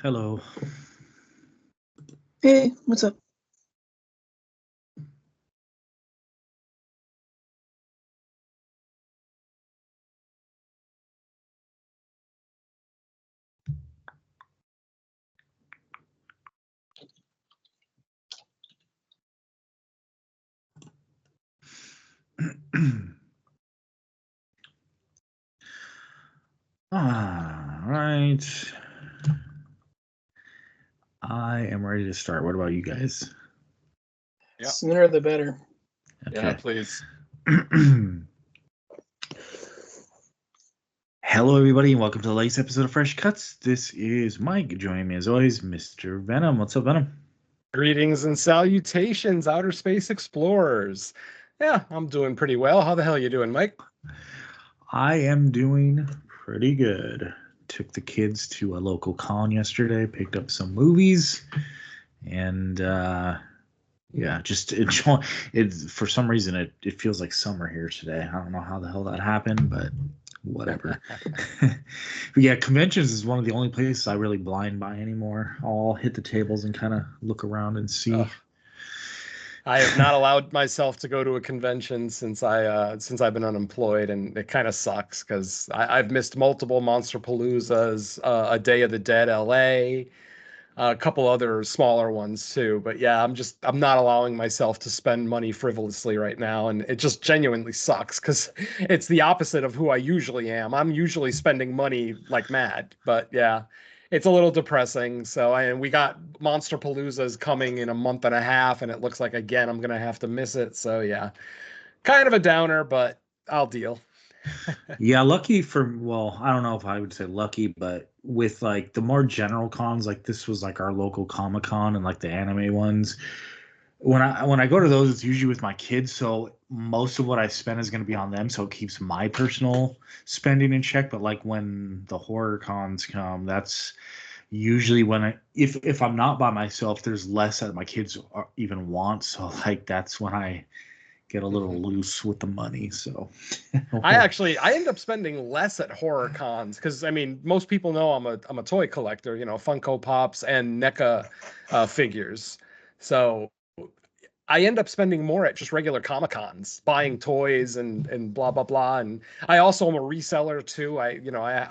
Hello. Hey, what's up? All right. I am ready to start. What about you guys? Yeah. Sooner the better. Yeah, Okay. please. Hello, everybody, and welcome to the latest episode of Fresh Cuts. This is Mike. Joining me, as always, Mr. Venom. What's up, Venom? Greetings and salutations, outer space explorers. Yeah, I'm doing pretty well. How the hell you doing, Mike? I am doing pretty good. Took the kids to a local con yesterday, picked up some movies, and yeah, just enjoy it. For some reason, it feels like summer here today. I don't know how the hell that happened, but whatever. But yeah, conventions is one of the only places I really blind buy anymore. I'll hit the tables and kind of look around and see. Ugh. I have not allowed myself to go to a convention since I've been unemployed, and it kind of sucks because I've missed multiple Monster Paloozas, a Day of the Dead LA, a couple other smaller ones too. But yeah, I'm not allowing myself to spend money frivolously right now, and it just genuinely sucks because it's the opposite of who I usually am. I'm usually spending money like mad, but yeah, it's a little depressing. So and we got Monster Paloozas coming in a month and a half, and it looks like again I'm gonna have to miss it. So yeah, kind of a downer, but I'll deal. Yeah, lucky for, well, I don't know if I would say lucky, but with like the more general cons, like this was like our local Comic Con and like the anime ones. When I go to those, it's usually with my kids, so most of what I spend is going to be on them, so it keeps my personal spending in check. But like when the horror cons come, that's usually when if I'm not by myself, there's less that my kids even want. So like that's when I get a little loose with the money. So I end up spending less at horror cons because I mean most people know I'm a toy collector, you know, Funko Pops and NECA figures. So I end up spending more at just regular Comic Cons, buying toys and blah blah blah. And I also am a reseller too. I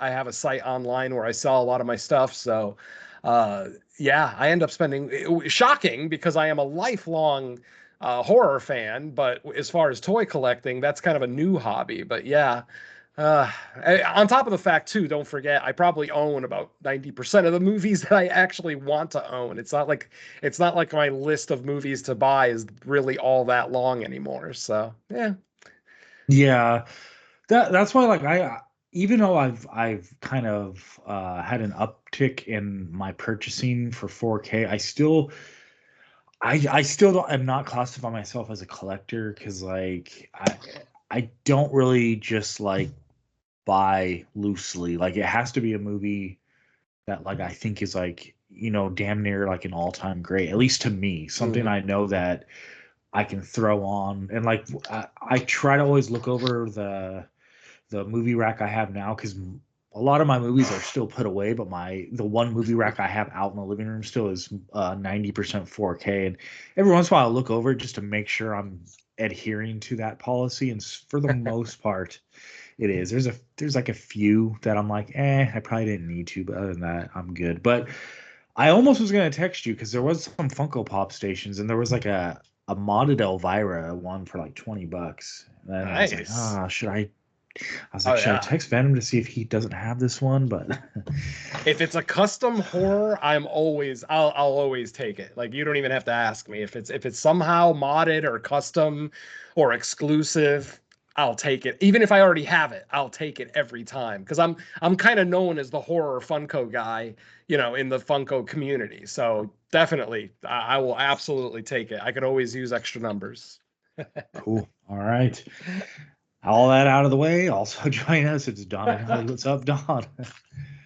have a site online where I sell a lot of my stuff. So uh, yeah, I end up spending shocking because I am a lifelong horror fan, but as far as toy collecting, that's kind of a new hobby. But yeah, on top of the fact too, don't forget, I probably own about 90% of the movies that I actually want to own. It's not like my list of movies to buy is really all that long anymore. So yeah. yeah, that's why like I even though I've kind of had an uptick in my purchasing for 4K, I still don't am not classify myself as a collector because like I don't really just like buy loosely. Like it has to be a movie that like I think is like, damn near like an all-time great, at least to me. Something Mhm. I know that I can throw on. And like I try to always look over the movie rack I have now because a lot of my movies are still put away, but the one movie rack I have out in the living room still is 90% 4K. And every once in a while, I look over it just to make sure I'm adhering to that policy. And for the most part, it is. There's like a few that I'm like, I probably didn't need to, but other than that, I'm good. But I almost was gonna text you because there was some Funko Pop stations and there was like a modded Elvira one for like $20. And then I was like, Nice. Oh should I yeah. text Venom to see if he doesn't have this one? But If it's a custom horror, I'll always take it. Like you don't even have to ask me. If it's somehow modded or custom or exclusive, I'll take it. Even if I already have it, I'll take it every time because I'm kind of known as the horror Funko guy, in the Funko community. So definitely, I will absolutely take it. I could always use extra numbers. cool. All right. All that out of the way. Also join us. It's Don and Ellie. What's up, Don?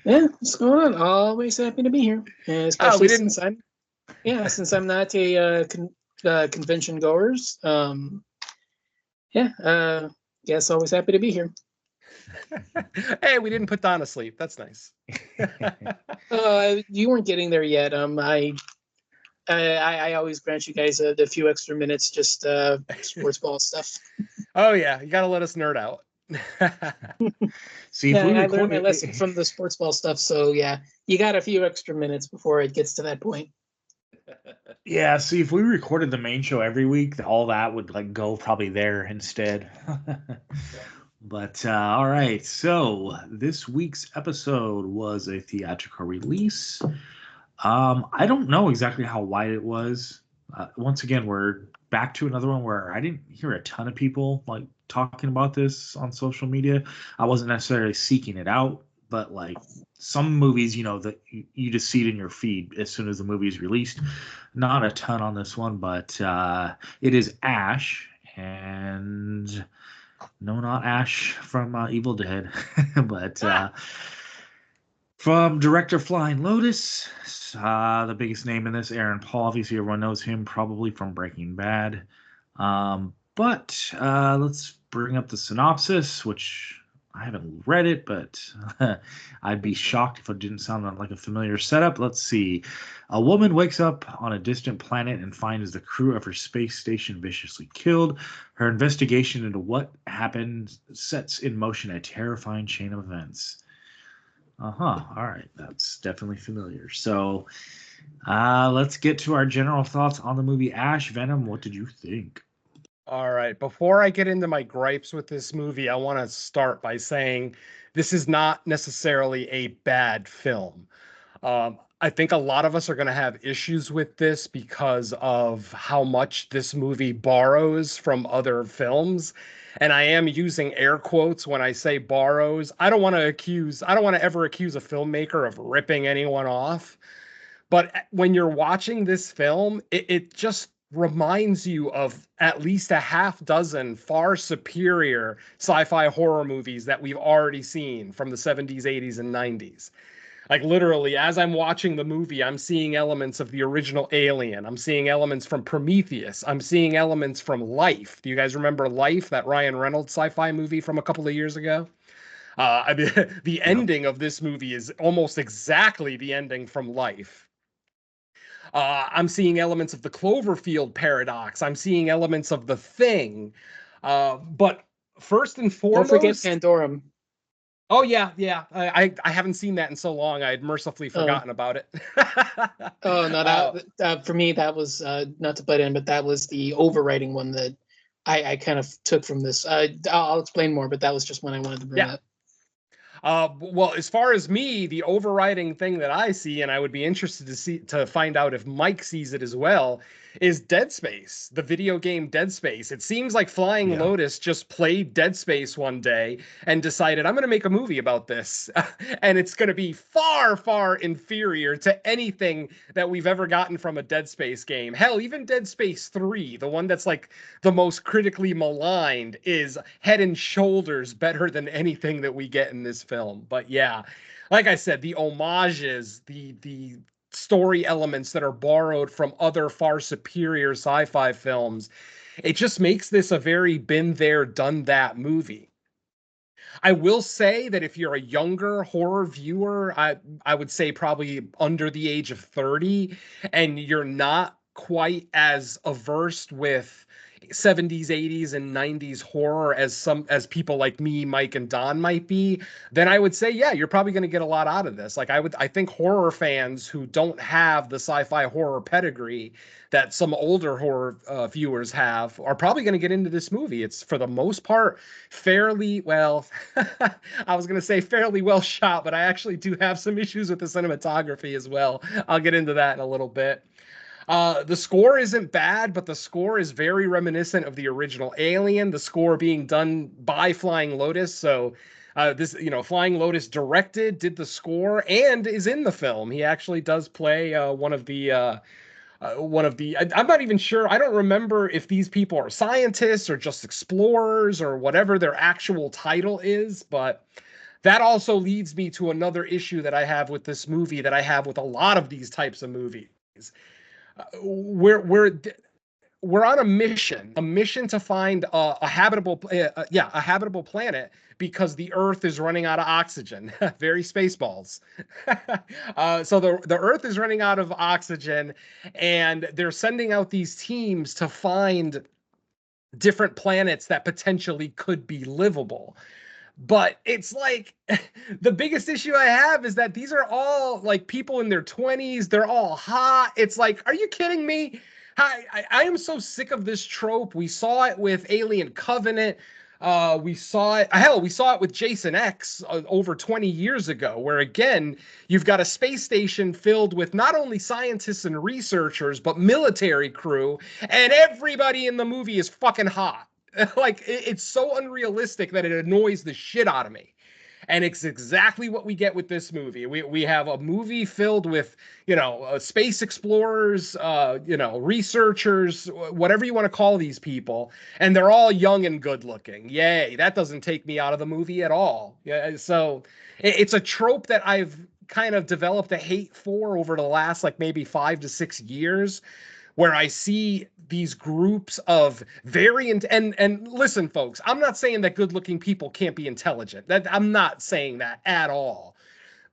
Yeah, what's going on? Always happy to be here, and Oh, especially we didn't. since I'm not a convention goers. Yeah, guess always happy to be here. Hey, we didn't put Don asleep. That's nice. You weren't getting there yet. I always grant you guys the few extra minutes, just sports ball stuff. Oh yeah, you gotta let us nerd out. See, if Yeah, we I learned my recorded, lesson from the sports ball stuff. So yeah, you got a few extra minutes before it gets to that point. yeah, see, if we recorded the main show every week, all that would like go probably there instead. But all right, so this week's episode was a theatrical release. I don't know exactly how wide it was. Once again, we're back to another one where I didn't hear a ton of people like talking about this on social media. I wasn't necessarily seeking it out, but like some movies, you know, that you just see it in your feed as soon as the movie is released. Not a ton on this one, but it is Ash, and no, not Ash from Evil Dead, but from director Flying Lotus, the biggest name in this, Aaron Paul. Obviously, everyone knows him probably from Breaking Bad. But let's bring up the synopsis, which I haven't read it, but I'd be shocked if it didn't sound like a familiar setup. Let's see. A woman wakes up on a distant planet and finds the crew of her space station viciously killed. Her investigation into what happened sets in motion a terrifying chain of events. All right, that's definitely familiar. So let's get to our general thoughts on the movie Ash. Venom, what did you think? All right. Before I get into my gripes with this movie, I want to start by saying this is not necessarily a bad film. I think a lot of us are going to have issues with this because of how much this movie borrows from other films. And I am using air quotes when I say borrows. I don't want to ever accuse a filmmaker of ripping anyone off. But when you're watching this film, it just reminds you of at least a half dozen far superior sci-fi horror movies that we've already seen from the 70s, 80s, and 90s. Like literally, as I'm watching the movie, I'm seeing elements of the original Alien. I'm seeing elements from Prometheus. I'm seeing elements from Life. Do you guys remember Life, that Ryan Reynolds sci-fi movie from a couple of years ago? The ending of this movie is almost exactly the ending from Life. I'm seeing elements of the Cloverfield paradox. I'm seeing elements of The Thing. But first and Don't forget foremost, Pandorum. oh yeah, yeah. I haven't seen that in so long. I had mercifully forgotten about it. Oh no, that for me that was not to butt in, but that was the overriding one that I kind of took from this. I'll explain more, but that was just one I wanted to bring up. Well, as far as me, the overriding thing that I see, and I would be interested to find out if Mike sees it as well, is Dead Space, the video game Dead Space. It seems like Flying Lotus just played Dead Space one day and decided, I'm going to make a movie about this. And it's going to be far, far inferior to anything that we've ever gotten from a Dead Space game. Hell, even Dead Space 3, the one that's like the most critically maligned, is head and shoulders better than anything that we get in this film. But yeah, like I said, the homages, the story elements that are borrowed from other far superior sci-fi films, it just makes this a very been there, done that movie. I will say that if you're a younger horror viewer, I would say probably under the age of 30, and you're not quite as averse with 70s, 80s, and 90s horror as people like me, Mike, and Don might be, then I would say, yeah, you're probably going to get a lot out of this. Like I think horror fans who don't have the sci-fi horror pedigree that some older horror viewers have are probably going to get into this movie. It's for the most part fairly well. I was going to say fairly well shot, but I actually do have some issues with the cinematography as well. I'll get into that in a little bit. The score isn't bad, but the score is very reminiscent of the original Alien, the score being done by Flying Lotus. So Flying Lotus did the score, and is in the film. He actually does play one of the I'm not even sure. I don't remember if these people are scientists or just explorers or whatever their actual title is, but that also leads me to another issue that I have with this movie that I have with a lot of these types of movies. We're we're on a mission to find a habitable planet because the Earth is running out of oxygen. Very Spaceballs. So the Earth is running out of oxygen, and they're sending out these teams to find different planets that potentially could be livable. But it's like the biggest issue I have is that these are all like people in their 20s. They're all hot. It's like, are you kidding me? I am so sick of this trope. We saw it with Alien Covenant. We saw it. Hell, we saw it with Jason X over 20 years ago, where again, you've got a space station filled with not only scientists and researchers, but military crew, and everybody in the movie is fucking hot. Like, it's so unrealistic that it annoys the shit out of me. And it's exactly what we get with this movie. We have a movie filled with, space explorers, researchers, whatever you want to call these people, and they're all young and good looking. Yay, that doesn't take me out of the movie at all. Yeah, so it's a trope that I've kind of developed a hate for over the last like maybe 5 to 6 years, where I see these groups of and listen, folks, I'm not saying that good-looking people can't be intelligent. I'm not saying that at all.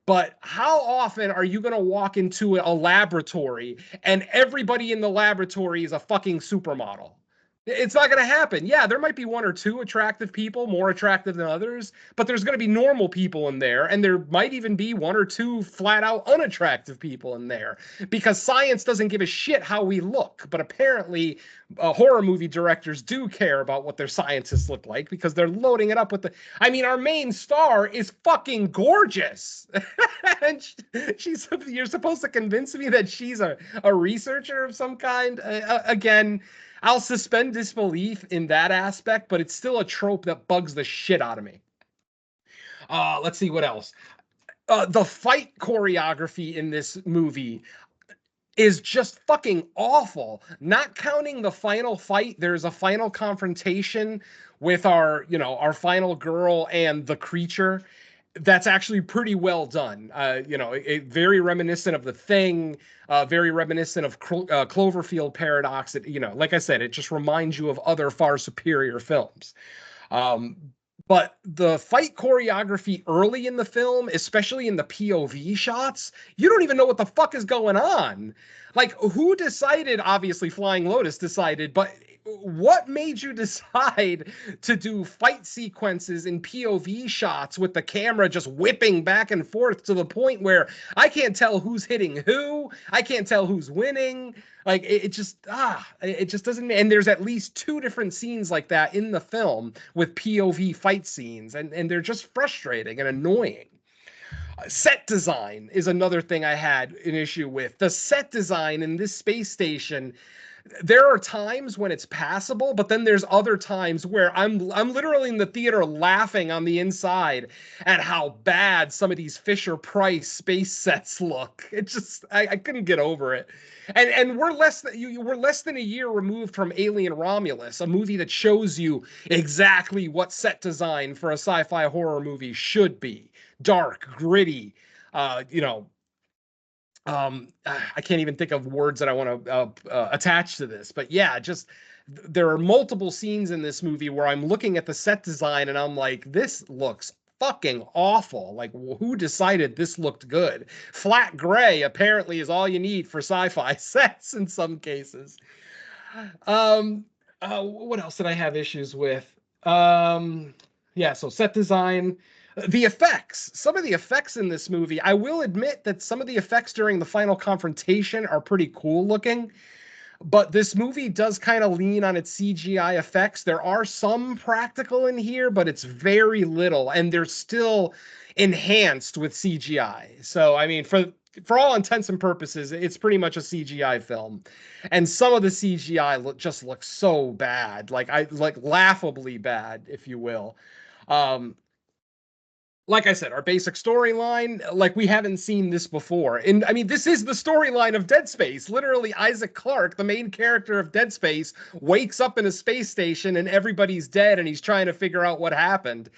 But how often are you going to walk into a laboratory and everybody in the laboratory is a fucking supermodel? It's not going to happen. Yeah, there might be 1 or 2 attractive people, more attractive than others, but there's going to be normal people in there, and there might even be 1 or 2 flat out unattractive people in there, because science doesn't give a shit how we look. But apparently, horror movie directors do care about what their scientists look like, because they're loading it up with our main star is fucking gorgeous. And you're supposed to convince me that she's a researcher of some kind? Again, I'll suspend disbelief in that aspect, but it's still a trope that bugs the shit out of me. Let's see what else. The fight choreography in this movie is just fucking awful. Not counting the final fight, there's a final confrontation with our final girl and the creature. That's actually pretty well done. Very reminiscent of The Thing, very reminiscent of Cloverfield Paradox. Like I said, it just reminds you of other far superior films. But the fight choreography early in the film, especially in the POV shots, you don't even know what the fuck is going on. Like, who decided? Obviously, Flying Lotus decided, but what made you decide to do fight sequences in POV shots with the camera just whipping back and forth to the point where I can't tell who's hitting who? I can't tell who's winning. Like, it just doesn't. And there's at least 2 different scenes like that in the film with POV fight scenes, and they're just frustrating and annoying. Set design is another thing I had an issue with. The set design in this space station, there are times when it's passable, but then there's other times where I'm literally in the theater laughing on the inside at how bad some of these Fisher-Price space sets look. It just, I couldn't get over it. And we're less than a year removed from Alien Romulus, a movie that shows you exactly what set design for a sci-fi horror movie should be. Dark, gritty, I can't even think of words that I want to attach to this, but yeah, just there are multiple scenes in this movie where I'm looking at the set design and I'm like, this looks fucking awful. Like, who decided this looked good? Flat gray apparently is all you need for sci-fi sets in some cases. What else did I have issues with? So set design. The effects, some of the effects in this movie, I will admit that some of the effects during the final confrontation are pretty cool looking, but this movie does kind of lean on its CGI effects. There are some practical in here, but it's very little, and they're still enhanced with CGI. So, I mean, for all intents and purposes, it's pretty much a CGI film. And some of the CGI just looks so bad, like laughably bad, if you will. Like I said, our basic storyline, like, we haven't seen this before. And I mean, this is the storyline of Dead Space. Literally, Isaac Clarke, the main character of Dead Space, wakes up in a space station and everybody's dead and he's trying to figure out what happened.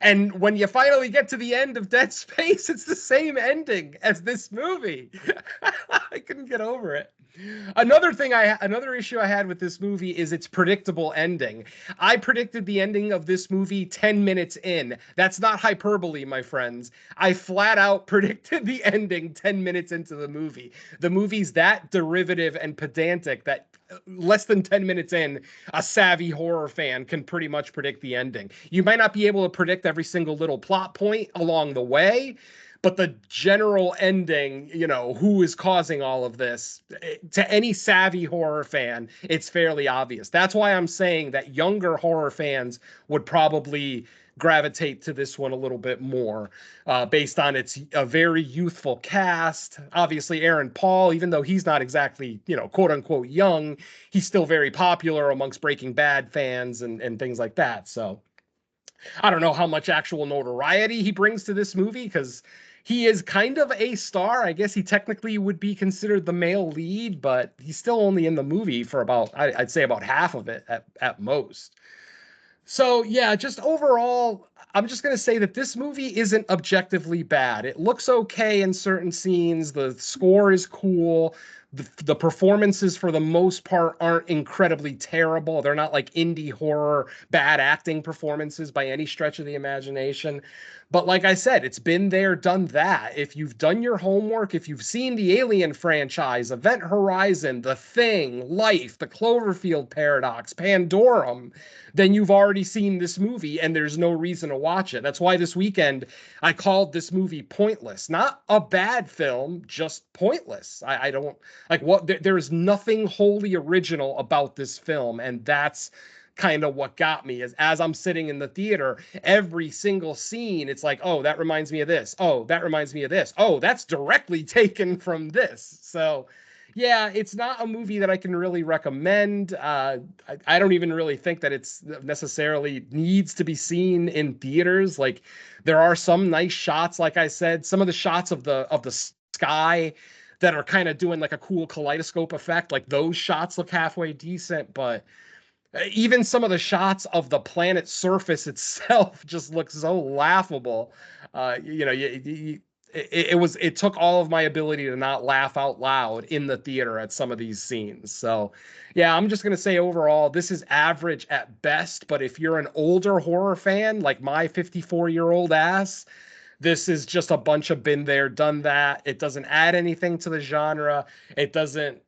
And when you finally get to the end of Dead Space, it's the same ending as this movie. I couldn't get over it. Another issue I had with this movie is its predictable ending. I predicted the ending of this movie 10 minutes in. That's not hyperbole, my friends. I flat out predicted the ending 10 minutes into the movie. The movie's that derivative and pedantic that less than 10 minutes in, a savvy horror fan can pretty much predict the ending. You might not be able to predict every single little plot point along the way, but the general ending, who is causing all of this, to any savvy horror fan, it's fairly obvious. That's why I'm saying that younger horror fans would probably gravitate to this one a little bit more, based on its a very youthful cast. Obviously, Aaron Paul, even though he's not exactly, quote unquote young, he's still very popular amongst Breaking Bad fans and things like that. So I don't know how much actual notoriety he brings to this movie, because he is kind of a star. I guess he technically would be considered the male lead, but he's still only in the movie for about, I'd say about half of it at most. So yeah, just overall, I'm just going to say that this movie isn't objectively bad. It looks okay in certain scenes. The score is cool. The performances, for the most part, aren't incredibly terrible. They're not like indie horror, bad acting performances by any stretch of the imagination. But like I said, it's been there, done that. If you've done your homework, if you've seen the Alien franchise, Event Horizon, The Thing, Life, The Cloverfield Paradox, Pandorum, then you've already seen this movie and there's no reason to watch it. That's why this weekend I called this movie pointless. Not a bad film, just pointless. I don't like there is nothing wholly original about this film, and that's kind of what got me. Is as I'm sitting in the theater, every single scene, it's like, oh, that reminds me of this. Oh, that reminds me of this. Oh, that's directly taken from this. So yeah, it's not a movie that I can really recommend. I don't even really think that it's necessarily needs to be seen in theaters. Like, there are some nice shots, like I said, some of the shots of the sky that are kind of doing like a cool kaleidoscope effect. Like, those shots look halfway decent, but even some of the shots of the planet's surface itself just looks so laughable. It took all of my ability to not laugh out loud in the theater at some of these scenes. So yeah, I'm just going to say overall, this is average at best. But if you're an older horror fan, like my 54-year-old ass, this is just a bunch of been there, done that. It doesn't add anything to the genre. It doesn't,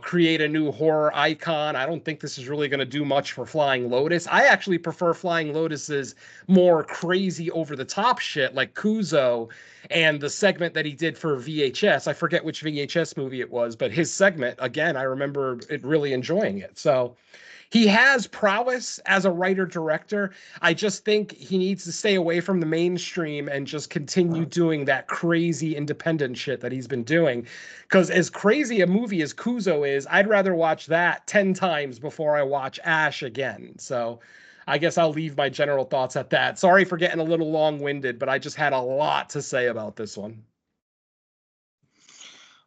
create a new horror icon. I don't think this is really going to do much for Flying Lotus. I actually prefer Flying Lotus's more crazy over the top shit like Kuzo and the segment that he did for VHS. I forget which VHS movie it was, but his segment, again, I remember it really enjoying it. So he has prowess as a writer-director. I just think he needs to stay away from the mainstream and just continue doing that crazy independent shit that he's been doing. Because as crazy a movie as Kuzo is, I'd rather watch that 10 times before I watch Ash again. So I guess I'll leave my general thoughts at that. Sorry for getting a little long-winded, but I just had a lot to say about this one.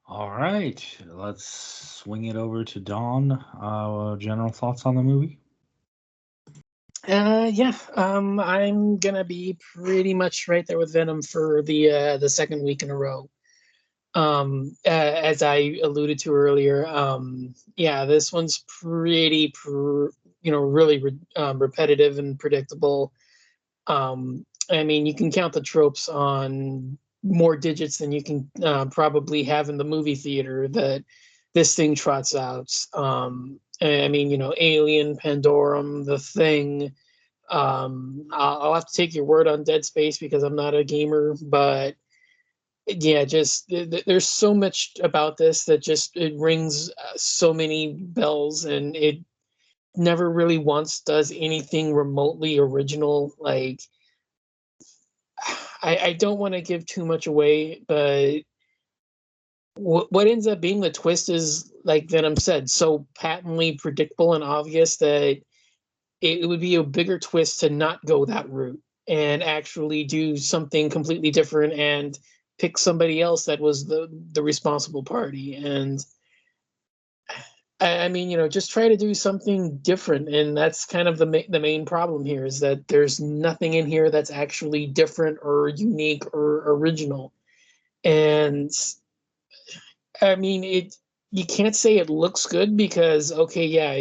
All right, let's swing it over to Dawn. General thoughts on the movie? I'm gonna be pretty much right there with Venom for the second week in a row. As I alluded to earlier, this one's pretty, really repetitive and predictable. I mean, you can count the tropes on more digits than you can probably have in the movie theater that this thing trots out. I mean, Alien, Pandorum, The Thing. I'll have to take your word on Dead Space because I'm not a gamer, but yeah, just there's so much about this that just it rings so many bells, and it never really once does anything remotely original. Like, I don't want to give too much away, but what ends up being the twist is, like Venom said, so patently predictable and obvious that it would be a bigger twist to not go that route and actually do something completely different and pick somebody else that was the responsible party. And I mean, just try to do something different, and that's kind of the main problem here is that there's nothing in here that's actually different or unique or original. And I mean, you can't say it looks good because okay, yeah,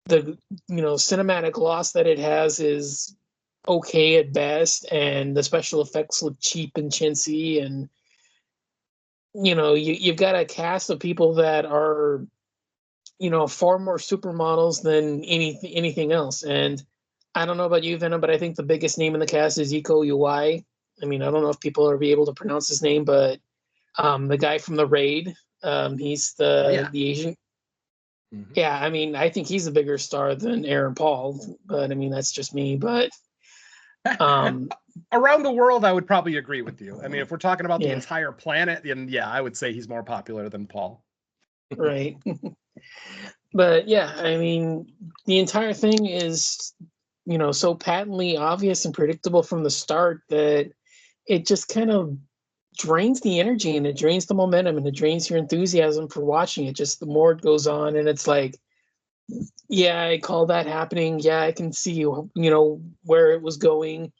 the cinematic loss that it has is okay at best, and the special effects look cheap and chintzy, and you've got a cast of people that are far more supermodels than anything else. And I don't know about you, Venom, but I think the biggest name in the cast is Iko Uwais. I mean, I don't know if people are be able to pronounce his name, but the guy from the Raid, he's the Asian. Mm-hmm. Yeah, I mean, I think he's a bigger star than Aaron Paul, but I mean, that's just me. But around the world, I would probably agree with you. I mean, if we're talking about the yeah, entire planet, then yeah, I would say he's more popular than Paul. right. But yeah, I mean, the entire thing is, so patently obvious and predictable from the start that it just kind of drains the energy and it drains the momentum and it drains your enthusiasm for watching it. Just the more it goes on, and it's like, yeah, I call that happening. Yeah, I can see where it was going.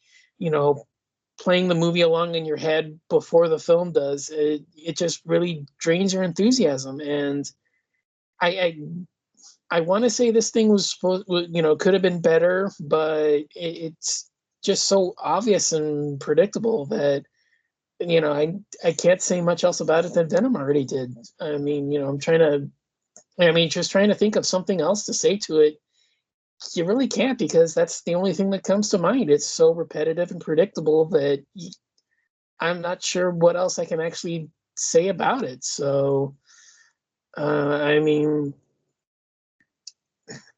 Playing the movie along in your head before the film does. It just really drains your enthusiasm. And I want to say this thing was supposed, could have been better, but it's just so obvious and predictable that I can't say much else about it than Venom already did. I mean, just trying to think of something else to say to it. You really can't, because that's the only thing that comes to mind. It's so repetitive and predictable that I'm not sure what else I can actually say about it. So, I mean,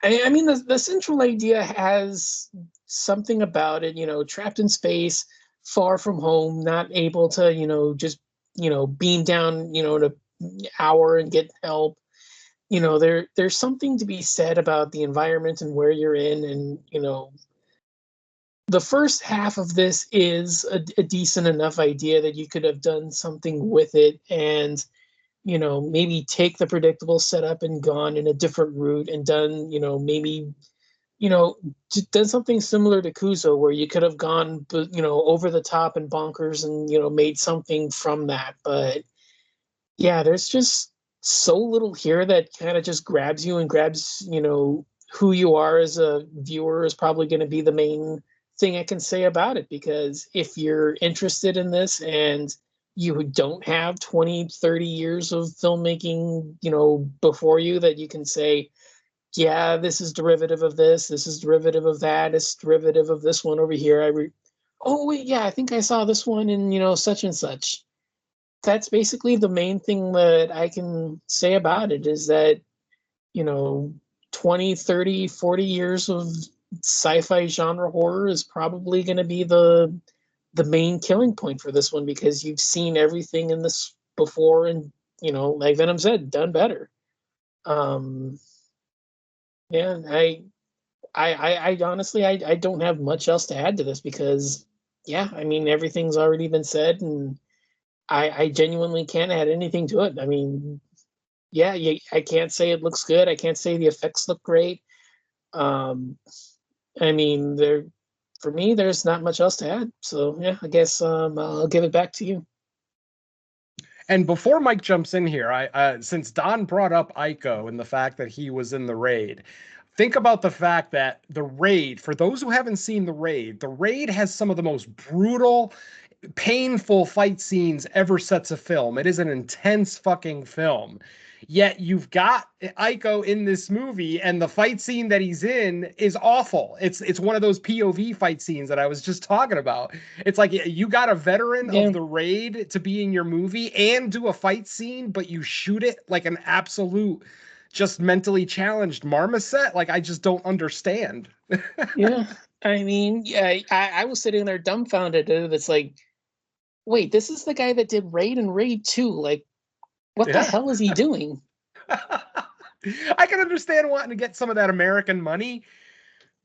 the central idea has something about it, trapped in space, far from home, not able to, just, beam down, in an hour and get help. There's something to be said about the environment and where you're in. And, the first half of this is a decent enough idea that you could have done something with it, and maybe take the predictable setup and gone in a different route and done, maybe, done something similar to Kuzo, where you could have gone, over the top and bonkers and, made something from that. But yeah, there's just so little here that kind of just grabs you and grabs, who you are as a viewer is probably going to be the main thing I can say about it. Because if you're interested in this and you don't have 20, 30 years of filmmaking, before you, that you can say, yeah, this is derivative of this is derivative of that, it's derivative of this one over here. Oh, wait, yeah, I think I saw this one in, such and such. That's basically the main thing that I can say about it, is that, you know, 20, 30, 40 years of sci-fi genre horror is probably going to be the main killing point for this one, because you've seen everything in this before and, like Venom said, done better. Yeah, I honestly, I don't have much else to add to this, because yeah, I mean, everything's already been said, and I genuinely can't add anything to it. I mean, yeah, I can't say it looks good. I can't say the effects look great. Um, I mean, for me, there's not much else to add. So yeah, I guess I'll give it back to you. And before Mike jumps in here, since Don brought up Ico and the fact that he was in the raid, think about the fact that the raid, for those who haven't seen the raid has some of the most brutal, painful fight scenes ever set to film. It is an intense fucking film. Yet you've got Ico in this movie, and the fight scene that he's in is awful. It's one of those POV fight scenes that I was just talking about. It's like you got a veteran Yeah. of the raid to be in your movie and do a fight scene, but you shoot it like an absolute just mentally challenged marmoset. Like, I just don't understand. Yeah. I mean, yeah, I was sitting there dumbfounded. It's like, wait, this is the guy that did Raid and Raid 2. Like, what the hell is he doing? I can understand wanting to get some of that American money,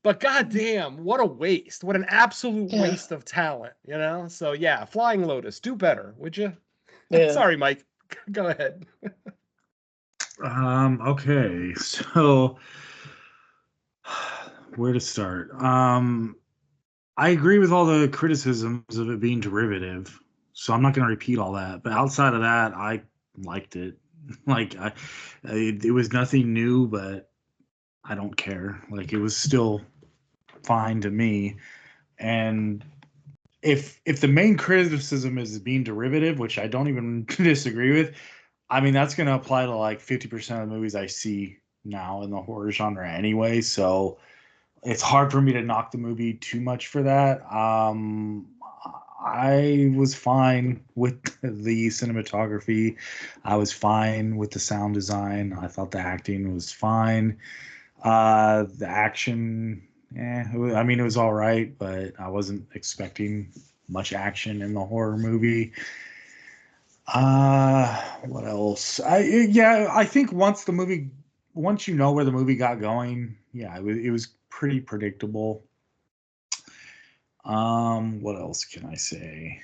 but goddamn, what a waste. What an absolute waste of talent, you know? So yeah, Flying Lotus, do better, would you? Yeah. Sorry, Mike. Go ahead. Okay, so where to start? I agree with all the criticisms of it being derivative, so I'm not going to repeat all that. But outside of that, I liked it. Like it was nothing new, but I don't care. Like it was still fine to me. And if the main criticism is being derivative, which I don't even disagree with, I mean that's going to apply to like 50% of the movies I see now in the horror genre anyway. So it's hard for me to knock the movie too much for that. I was fine with the cinematography. I was fine with the sound design. I thought the acting was fine. The action, I mean, it was all right, but I wasn't expecting much action in the horror movie. What else? I think once you know where the movie got going, yeah, it was pretty predictable. What else can I say?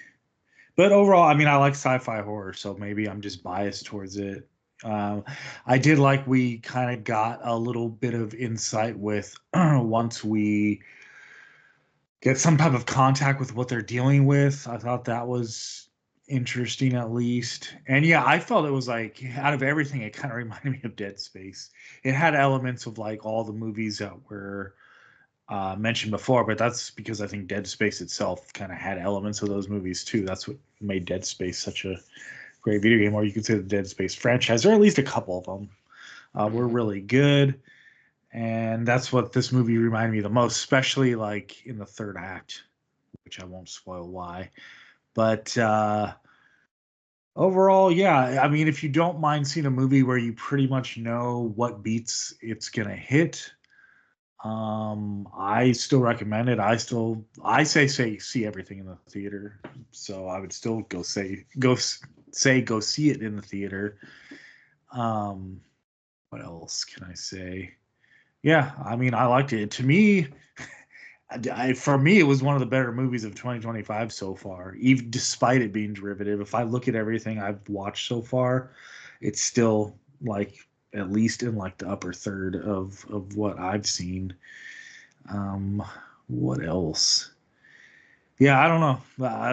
But overall, I mean, I like sci-fi horror, so maybe I'm just biased towards it. Um, I did like we kind of got a little bit of insight with once we get some type of contact with what they're dealing with. I thought that was interesting at least. And yeah, I felt it was like out of everything, it kind of reminded me of Dead Space. It had elements of like all the movies that were mentioned before, but that's because I think Dead Space itself kind of had elements of those movies too. That's what made Dead Space such a great video game, or you could say the Dead Space franchise, or at least a couple of them were really good. And that's what this movie reminded me the most, especially like in the third act, which I won't spoil why. But overall, yeah, I mean, if you don't mind seeing a movie where you pretty much know what beats it's gonna hit, I still recommend it. I say see everything in the theater. So I would still go see it in the theater. Um, what else can I say? Yeah, I mean, I liked it. To me, for me, it was one of the better movies of 2025 so far, even despite it being derivative. If I look at everything I've watched so far, it's still like at least in like the upper third of what I've seen. Um, what else? Yeah, I don't know.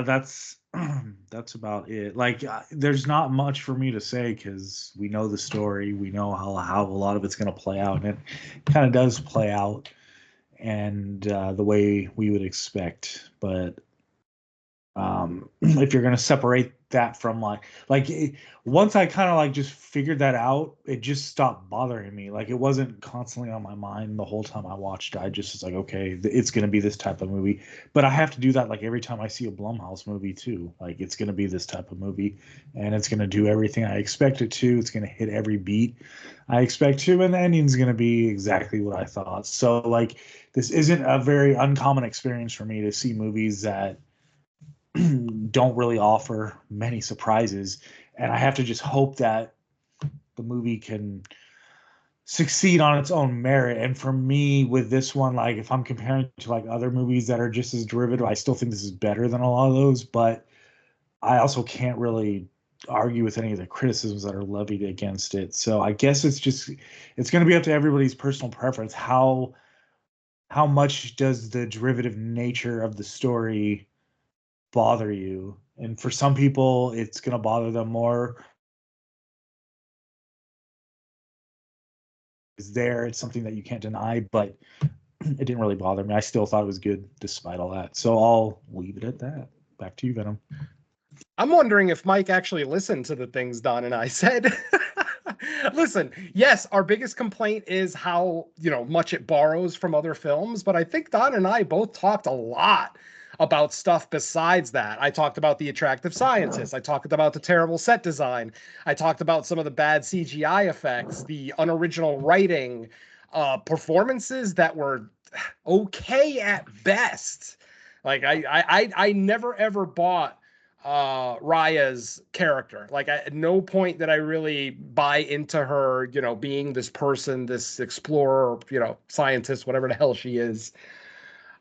That's about it. Like, there's not much for me to say because we know the story. We know how a lot of it's going to play out, and it kind of does play out, and the way we would expect. But if you're going to separate that from once I kind of like just figured that out, it just stopped bothering me. Like it wasn't constantly on my mind the whole time I watched it. I just was like, okay, it's going to be this type of movie. But I have to do that like every time I see a Blumhouse movie too. Like it's going to be this type of movie, and it's going to do everything I expect it to. It's going to hit every beat I expect to, and the ending's going to be exactly what I thought. So like this isn't a very uncommon experience for me to see movies that don't really offer many surprises, and I have to just hope that the movie can succeed on its own merit. And for me with this one, like if I'm comparing to like other movies that are just as derivative, I still think this is better than a lot of those, but I also can't really argue with any of the criticisms that are levied against it. So I guess it's going to be up to everybody's personal preference. How much does the derivative nature of the story bother you? And for some people, it's going to bother them more. It's there. It's something that you can't deny, but it didn't really bother me. I still thought it was good despite all that. So I'll leave it at that. Back to you, Venom. I'm wondering if Mike actually listened to the things Don and I said. Listen, yes, our biggest complaint is how, much it borrows from other films, but I think Don and I both talked a lot about stuff besides that. I talked about the attractive scientists. I talked about the terrible set design. I talked about some of the bad CGI effects, the unoriginal writing, performances that were okay at best. Like I never ever bought Raya's character. Like at no point did I really buy into her, being this person, this explorer, scientist, whatever the hell she is.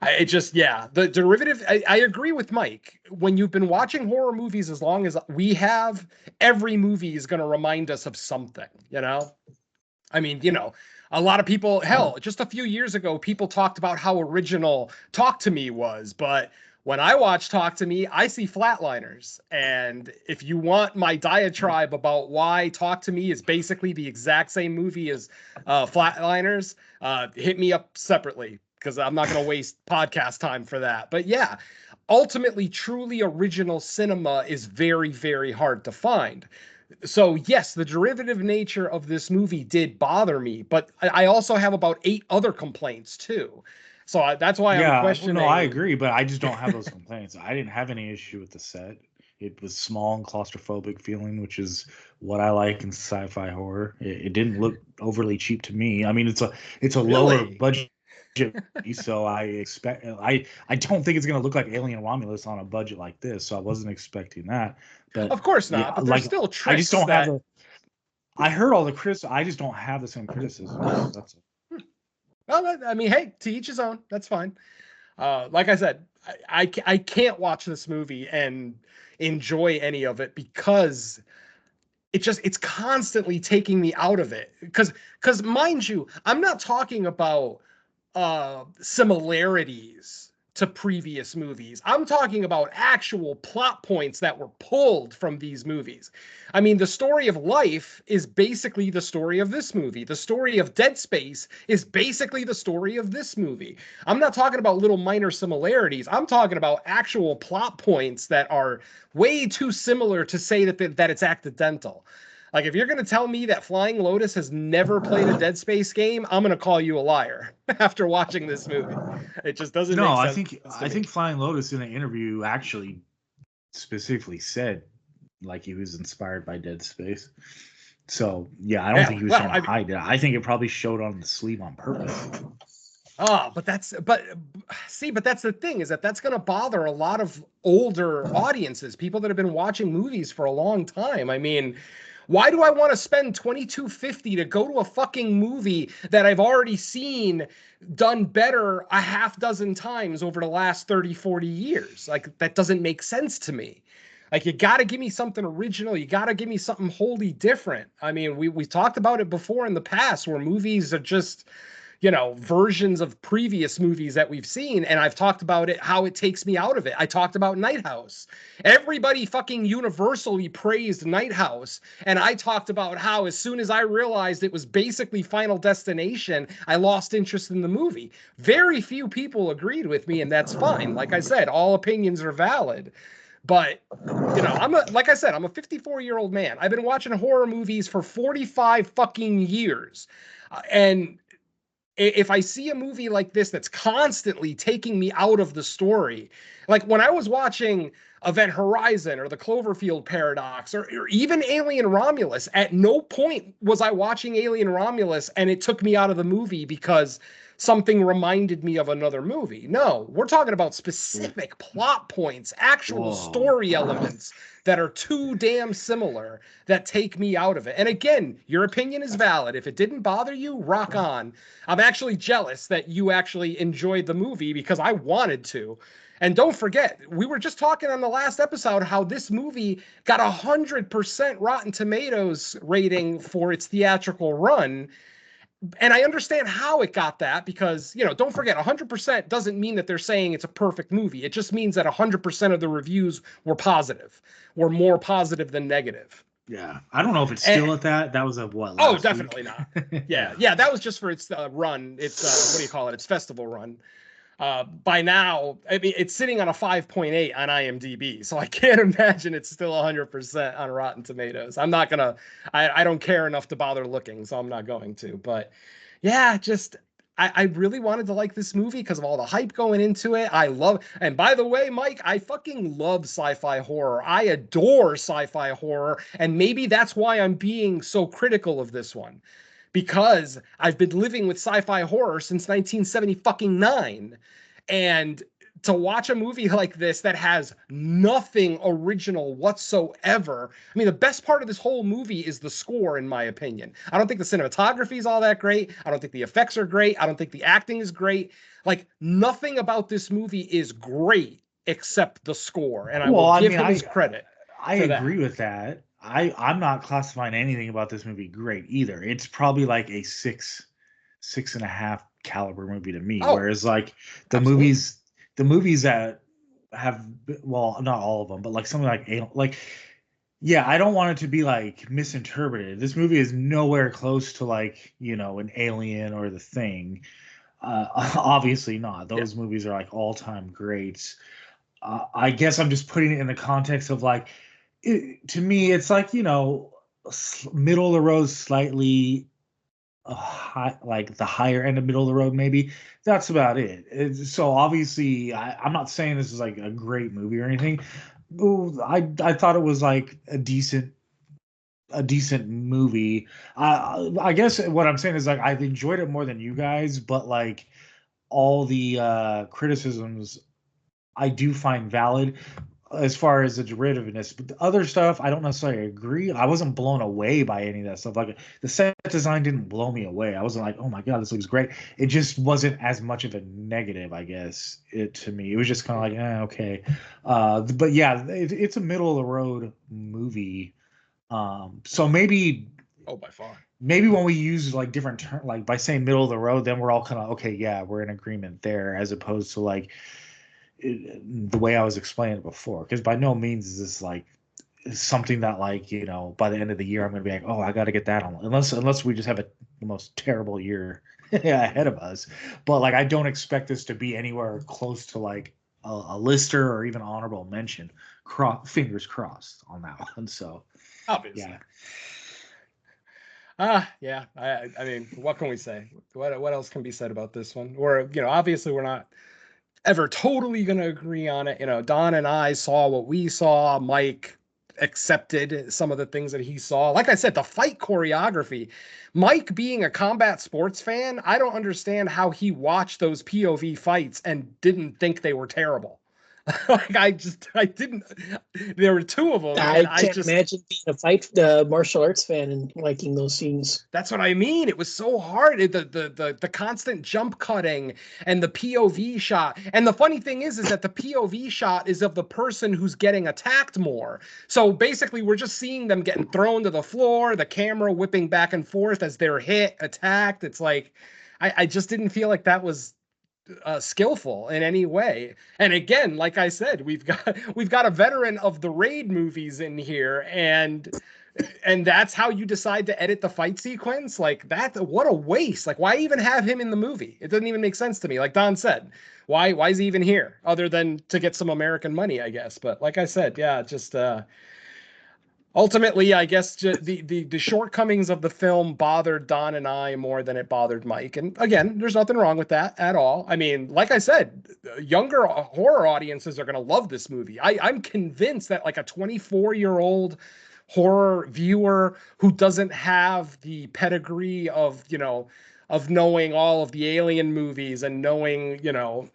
It just, yeah, the derivative. I agree with Mike. When you've been watching horror movies as long as we have, every movie is going to remind us of something, you know? I mean, a lot of people, hell, just a few years ago, people talked about how original Talk to Me was. But when I watch Talk to Me, I see Flatliners. And if you want my diatribe about why Talk to Me is basically the exact same movie as Flatliners, hit me up separately, because I'm not going to waste podcast time for that. But yeah, ultimately, truly original cinema is very, very hard to find. So yes, the derivative nature of this movie did bother me, but I also have about 8 other complaints too. So that's why I'm Yeah, questioning. no, I agree, but I just don't have those complaints. I didn't have any issue with the set. It was small and claustrophobic feeling, which is what I like in sci-fi horror. It didn't look overly cheap to me. I mean, it's a lower Really? budget, so I don't think it's gonna look like Alien Romulus on a budget like this. So I wasn't expecting that. But Of course not, yeah, but there's like still I just tricks don't have that. the. I heard all the criticism. I just don't have the same criticisms. That's Well, I mean, hey, to each his own. That's fine. Like I said, I can't watch this movie and enjoy any of it because it's constantly taking me out of it. Because mind you, I'm not talking about similarities to previous movies. I'm talking about actual plot points that were pulled from these movies. I mean, the story of Life is basically the story of this movie. The story of Dead Space is basically the story of this movie. I'm not talking about little minor similarities. I'm talking about actual plot points that are way too similar to say that it's accidental. Like, if you're going to tell me that Flying Lotus has never played a Dead Space game, I'm going to call you a liar after watching this movie. It just doesn't no. make I sense think to I me. think Flying Lotus in an interview actually specifically said like he was inspired by Dead Space. So yeah, I don't think he was Well, trying to hide it. I think it probably showed on the sleeve on purpose. but that's the thing, is that's going to bother a lot of older audiences, people that have been watching movies for a long time. I mean, why do I want to spend $22.50 to go to a fucking movie that I've already seen done better a half dozen times over the last 30, 40 years? Like, that doesn't make sense to me. Like, you got to give me something original. You got to give me something wholly different. I mean, we talked about it before in the past, where movies are just, versions of previous movies that we've seen. And I've talked about it, how it takes me out of it. I talked about Night House. Everybody fucking universally praised Night House. And I talked about how, as soon as I realized it was basically Final Destination, I lost interest in the movie. Very few people agreed with me, and that's fine. Like I said, all opinions are valid. But like I said, I'm a 54-year-old man. I've been watching horror movies for 45 fucking years. And if I see a movie like this that's constantly taking me out of the story, like when I was watching Event Horizon or the Cloverfield Paradox, or even Alien Romulus, at no point was I watching Alien Romulus and it took me out of the movie because something reminded me of another movie. No, we're talking about specific plot points, actual Whoa. story elements that are too damn similar that take me out of it. And again, your opinion is valid. If it didn't bother you, rock on. I'm actually jealous that you actually enjoyed the movie, because I wanted to. And don't forget, we were just talking on the last episode how this movie got 100% Rotten Tomatoes rating for its theatrical run. And I understand how it got that, because, don't forget, 100% doesn't mean that they're saying it's a perfect movie. It just means that 100% of the reviews were positive, were more positive than negative. Yeah, I don't know if it's still at that. That was a what? Oh, Last definitely week? not. Yeah, that was just for its run. It's what do you call it? Its festival run. By now, I mean, it's sitting on a 5.8 on IMDb, so I can't imagine it's still 100% on Rotten Tomatoes. I'm not gonna, I don't care enough to bother looking, so I'm not going to. But yeah, just I really wanted to like this movie because of all the hype going into it. And by the way, Mike, I fucking love sci-fi horror. I adore sci-fi horror, and maybe that's why I'm being so critical of this one, because I've been living with sci-fi horror since 1979. And to watch a movie like this that has nothing original whatsoever. I mean, the best part of this whole movie is the score, in my opinion. I don't think the cinematography is all that great. I don't think the effects are great. I don't think the acting is great. Like, nothing about this movie is great except the score, and I will give him his credit. I agree with that. I'm not classifying anything about this movie great either. It's probably like a 6.5 caliber movie to me. Whereas like the movies that have, well, not all of them, but like something like yeah, I don't want it to be like misinterpreted. This movie is nowhere close to like, you know, an Alien or The Thing. Obviously not. Those movies are like all-time greats. I guess I'm just putting it in the context of like, to me, it's like, you know, middle of the road, slightly high, like the higher end of middle of the road, maybe. That's about it. So obviously, I'm not saying this is like a great movie or anything. I thought it was like a decent movie. I guess what I'm saying is like I've enjoyed it more than you guys, but like all the criticisms I do find valid as far as the derivativeness, but the other stuff I don't necessarily agree. I wasn't blown away by any of that stuff. Like the set design didn't blow me away. I wasn't like, oh my god, this looks great. It just wasn't as much of a negative, I guess. To me, it was just kind of like, okay. But yeah, it's a middle of the road movie. So maybe. Oh, by far. Maybe when we use like different terms, like by saying middle of the road, then we're all kind of okay. Yeah, we're in agreement there, as opposed to like the way I was explaining it before, because by no means is this like something that like, you know, by the end of the year I'm going to be like, oh, I got to get that on, unless we just have the most terrible year ahead of us. But like I don't expect this to be anywhere close to like a lister or even honorable mention. Fingers crossed on that one. So obviously, yeah. I mean, what can we say? What else can be said about this one? Or, you know, obviously we're not ever totally going to agree on it. You know, Don and I saw what we saw. Mike accepted some of the things that he saw. Like I said, the fight choreography. Mike, being a combat sports fan, I don't understand how he watched those POV fights and didn't think they were terrible. Like I didn't. There were two of them. I can't imagine being a martial arts fan and liking those scenes. That's what I mean. It was so hard. The constant jump cutting and the POV shot. And the funny thing is that the POV shot is of the person who's getting attacked more. So basically, we're just seeing them getting thrown to the floor. The camera whipping back and forth as they're hit, attacked. It's like I just didn't feel like that was skillful in any way. And again, like I said, we've got a veteran of the Raid movies in here, and that's how you decide to edit the fight sequence. Like that, what a waste. Like, why even have him in the movie? It doesn't even make sense to me. Like Don said, why is he even here other than to get some American money, I guess? But like I said, yeah, just ultimately, I guess the shortcomings of the film bothered Don and I more than it bothered Mike. And again, there's nothing wrong with that at all. I mean, like I said, younger horror audiences are going to love this movie. I'm convinced that like a 24-year-old horror viewer who doesn't have the pedigree of, you know, of knowing all of the Alien movies and knowing, you know,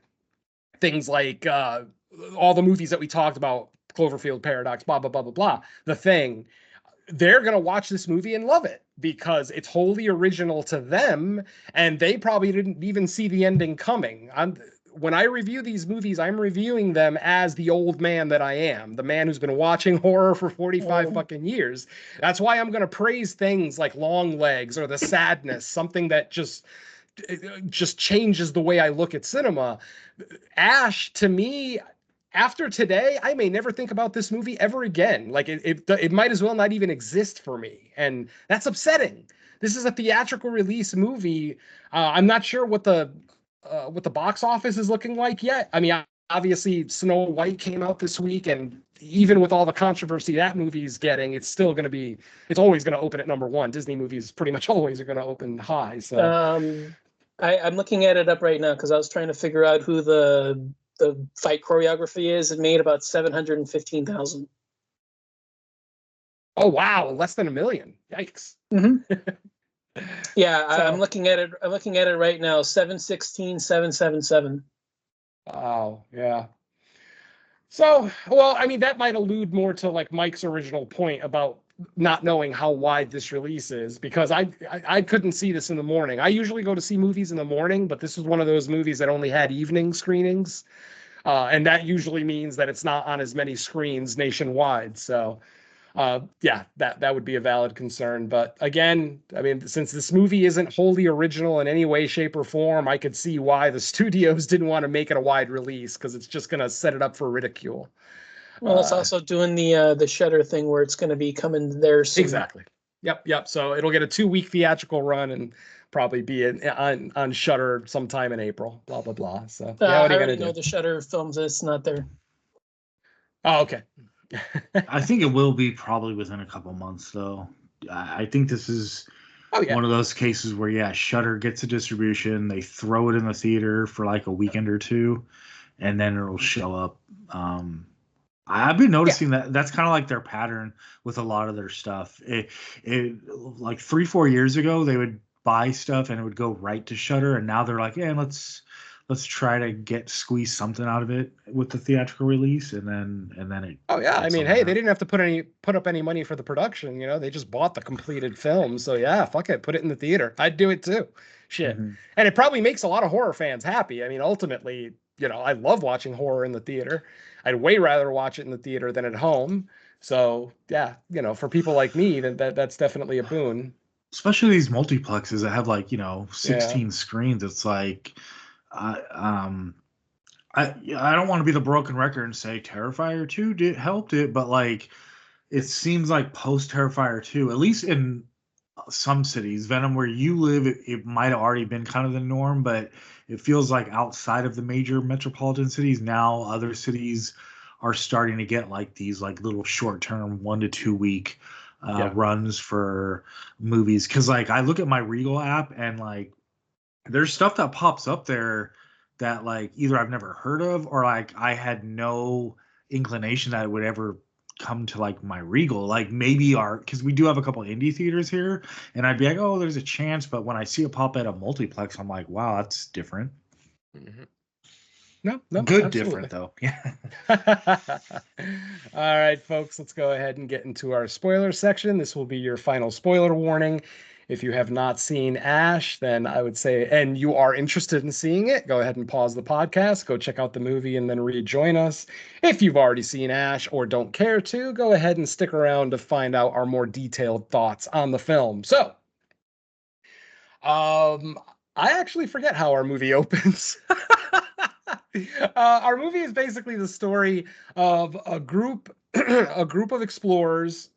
things like all the movies that we talked about, Cloverfield Paradox, blah, blah, blah, blah, blah, The Thing, they're going to watch this movie and love it because it's wholly original to them, and they probably didn't even see the ending coming. When I review these movies, I'm reviewing them as the old man that I am, the man who's been watching horror for 45 fucking years. That's why I'm going to praise things like Longlegs or The Sadness, something that just changes the way I look at cinema. Ash, to me, after today, I may never think about this movie ever again. Like it might as well not even exist for me, and that's upsetting. This is a theatrical release movie. I'm not sure what the box office is looking like yet. I mean, obviously, Snow White came out this week, and even with all the controversy that movie's getting, it's still going to be. It's always going to open at number one. Disney movies pretty much always are going to open high. So, I'm looking at it up right now because I was trying to figure out who the fight choreography is. It made about 715,000. Oh wow, less than $1 million. Yikes. Mm-hmm. Yeah, so, I'm looking at it right now. 716,777. Oh, yeah. So, well, I mean, that might allude more to like Mike's original point about not knowing how wide this release is, because I couldn't see this in the morning. I usually go to see movies in the morning, but this was one of those movies that only had evening screenings. And that usually means that it's not on as many screens nationwide. So, yeah, that would be a valid concern. But again, I mean, since this movie isn't wholly original in any way, shape, or form, I could see why the studios didn't want to make it a wide release, because it's just going to set it up for ridicule. Well, it's also doing the Shutter thing where it's going to be coming there soon. Exactly. Yep. So it'll get a 2-week theatrical run and probably be on Shutter sometime in April. Blah blah blah. So yeah, what are I you already gonna know do? the Shutter films. It's not there. Oh, okay. I think it will be probably within a couple months, though. I think this is one of those cases where, yeah, Shutter gets a distribution, they throw it in the theater for like a weekend or two, and then it'll show up. I've been noticing that that's kind of like their pattern with a lot of their stuff. It like 3-4 years ago, they would buy stuff and it would go right to Shutter, and now they're like, yeah, let's try to squeeze something out of it with the theatrical release, and then it. Oh yeah, I mean, hey, they didn't have to put up any money for the production. They just bought the completed film. So yeah, fuck it, put it in the theater. I'd do it too. Shit, and it probably makes a lot of horror fans happy. I mean, ultimately, I love watching horror in the theater. I'd way rather watch it in the theater than at home. So yeah, for people like me, that's definitely a boon. Especially these multiplexes that have 16 screens. It's like, I don't want to be the broken record and say Terrifier 2 helped it, but like it seems like post Terrifier 2, at least in some cities, Venom, where you live, it might have already been kind of the norm, but it feels like outside of the major metropolitan cities now, other cities are starting to get like these like little short term 1 to 2 week runs for movies. Because like I look at my Regal app and like there's stuff that pops up there that like either I've never heard of or like I had no inclination that it would ever come to like my Regal. Like maybe because we do have a couple indie theaters here, and I'd be like, oh, there's a chance. But when I see it pop at a multiplex, I'm like, wow, that's different. No, good, absolutely. Different though. Yeah. All right, folks, let's go ahead and get into our spoiler section. This will be your final spoiler warning. If you have not seen Ash, then I would say, and you are interested in seeing it, go ahead and pause the podcast, go check out the movie, and then rejoin us. If you've already seen Ash or don't care to, go ahead and stick around to find out our more detailed thoughts on the film. So, I actually forget how our movie opens. Our movie is basically the story of a group of explorers.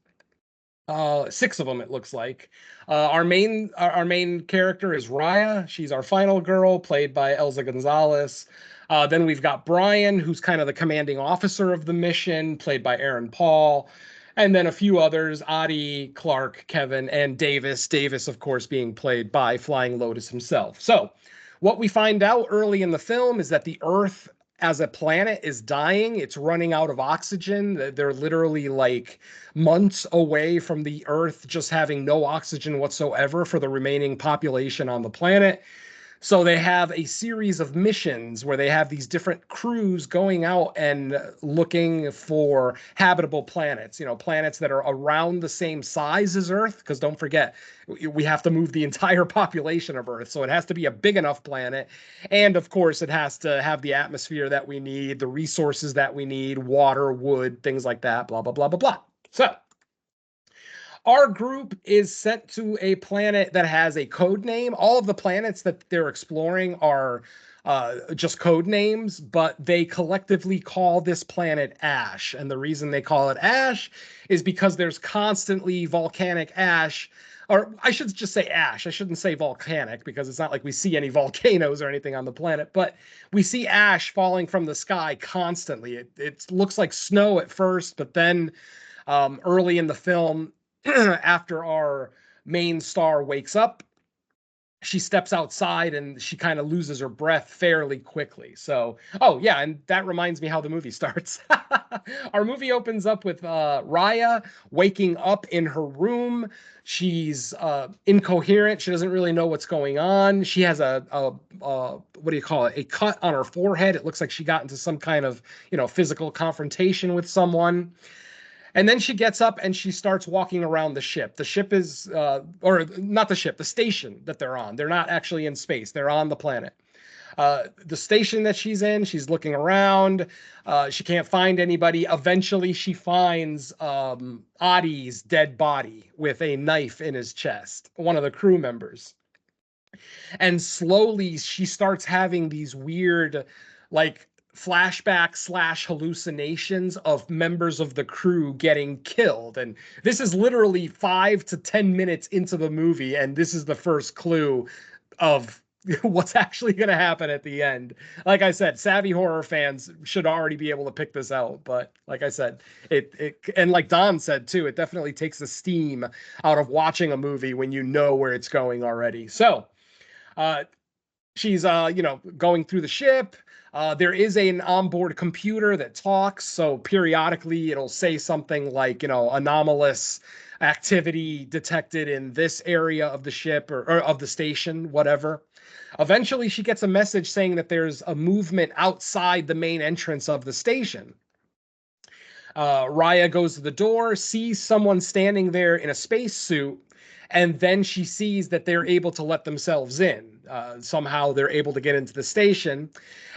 6 of them, it looks like. Our main character is Raya. She's our final girl, played by Elza Gonzalez. Then we've got Brian, who's kind of the commanding officer of the mission, played by Aaron Paul. And then a few others, Adi, Clark, Kevin, and Davis. Davis, of course, being played by Flying Lotus himself. So what we find out early in the film is that the Earth as a planet is dying. It's running out of oxygen. They're literally like months away from the Earth just having no oxygen whatsoever for the remaining population on the planet. So they have a series of missions where they have these different crews going out and looking for habitable planets, planets that are around the same size as Earth. Because don't forget, we have to move the entire population of Earth. So it has to be a big enough planet. And of course, it has to have the atmosphere that we need, the resources that we need, water, wood, things like that, blah, blah, blah, blah, blah. So our group is sent to a planet that has a code name. All of the planets that they're exploring are just code names, but they collectively call this planet Ash. And the reason they call it Ash is because there's constantly volcanic ash, or I should just say ash. I shouldn't say volcanic because it's not like we see any volcanoes or anything on the planet, but we see ash falling from the sky constantly. It looks like snow at first, but then early in the film, after our main star wakes up, she steps outside and she kind of loses her breath fairly quickly. So, oh yeah, and that reminds me how the movie starts. Our movie opens up with Raya waking up in her room. She's incoherent. She doesn't really know what's going on. She has a what do you call it? A cut on her forehead. It looks like she got into some kind of, physical confrontation with someone. And then she gets up and she starts walking around the ship. The ship is, or not the ship, the station that they're on. They're not actually in space. They're on the planet. The station that she's in, she's looking around. She can't find anybody. Eventually, she finds Adi's dead body with a knife in his chest, one of the crew members. And slowly, she starts having these weird, like, flashback / hallucinations of members of the crew getting killed. And this is literally 5 to 10 minutes into the movie, and this is the first clue of what's actually going to happen at the end. Like I said, savvy horror fans should already be able to pick this out, but like I said, it and like Don said too, it definitely takes the steam out of watching a movie when you know where it's going already. So she's going through the ship. There is an onboard computer that talks, so periodically it'll say something like, anomalous activity detected in this area of the ship or of the station, whatever. Eventually, she gets a message saying that there's a movement outside the main entrance of the station. Raya goes to the door, sees someone standing there in a spacesuit, and then she sees that they're able to let themselves in. Somehow they're able to get into the station.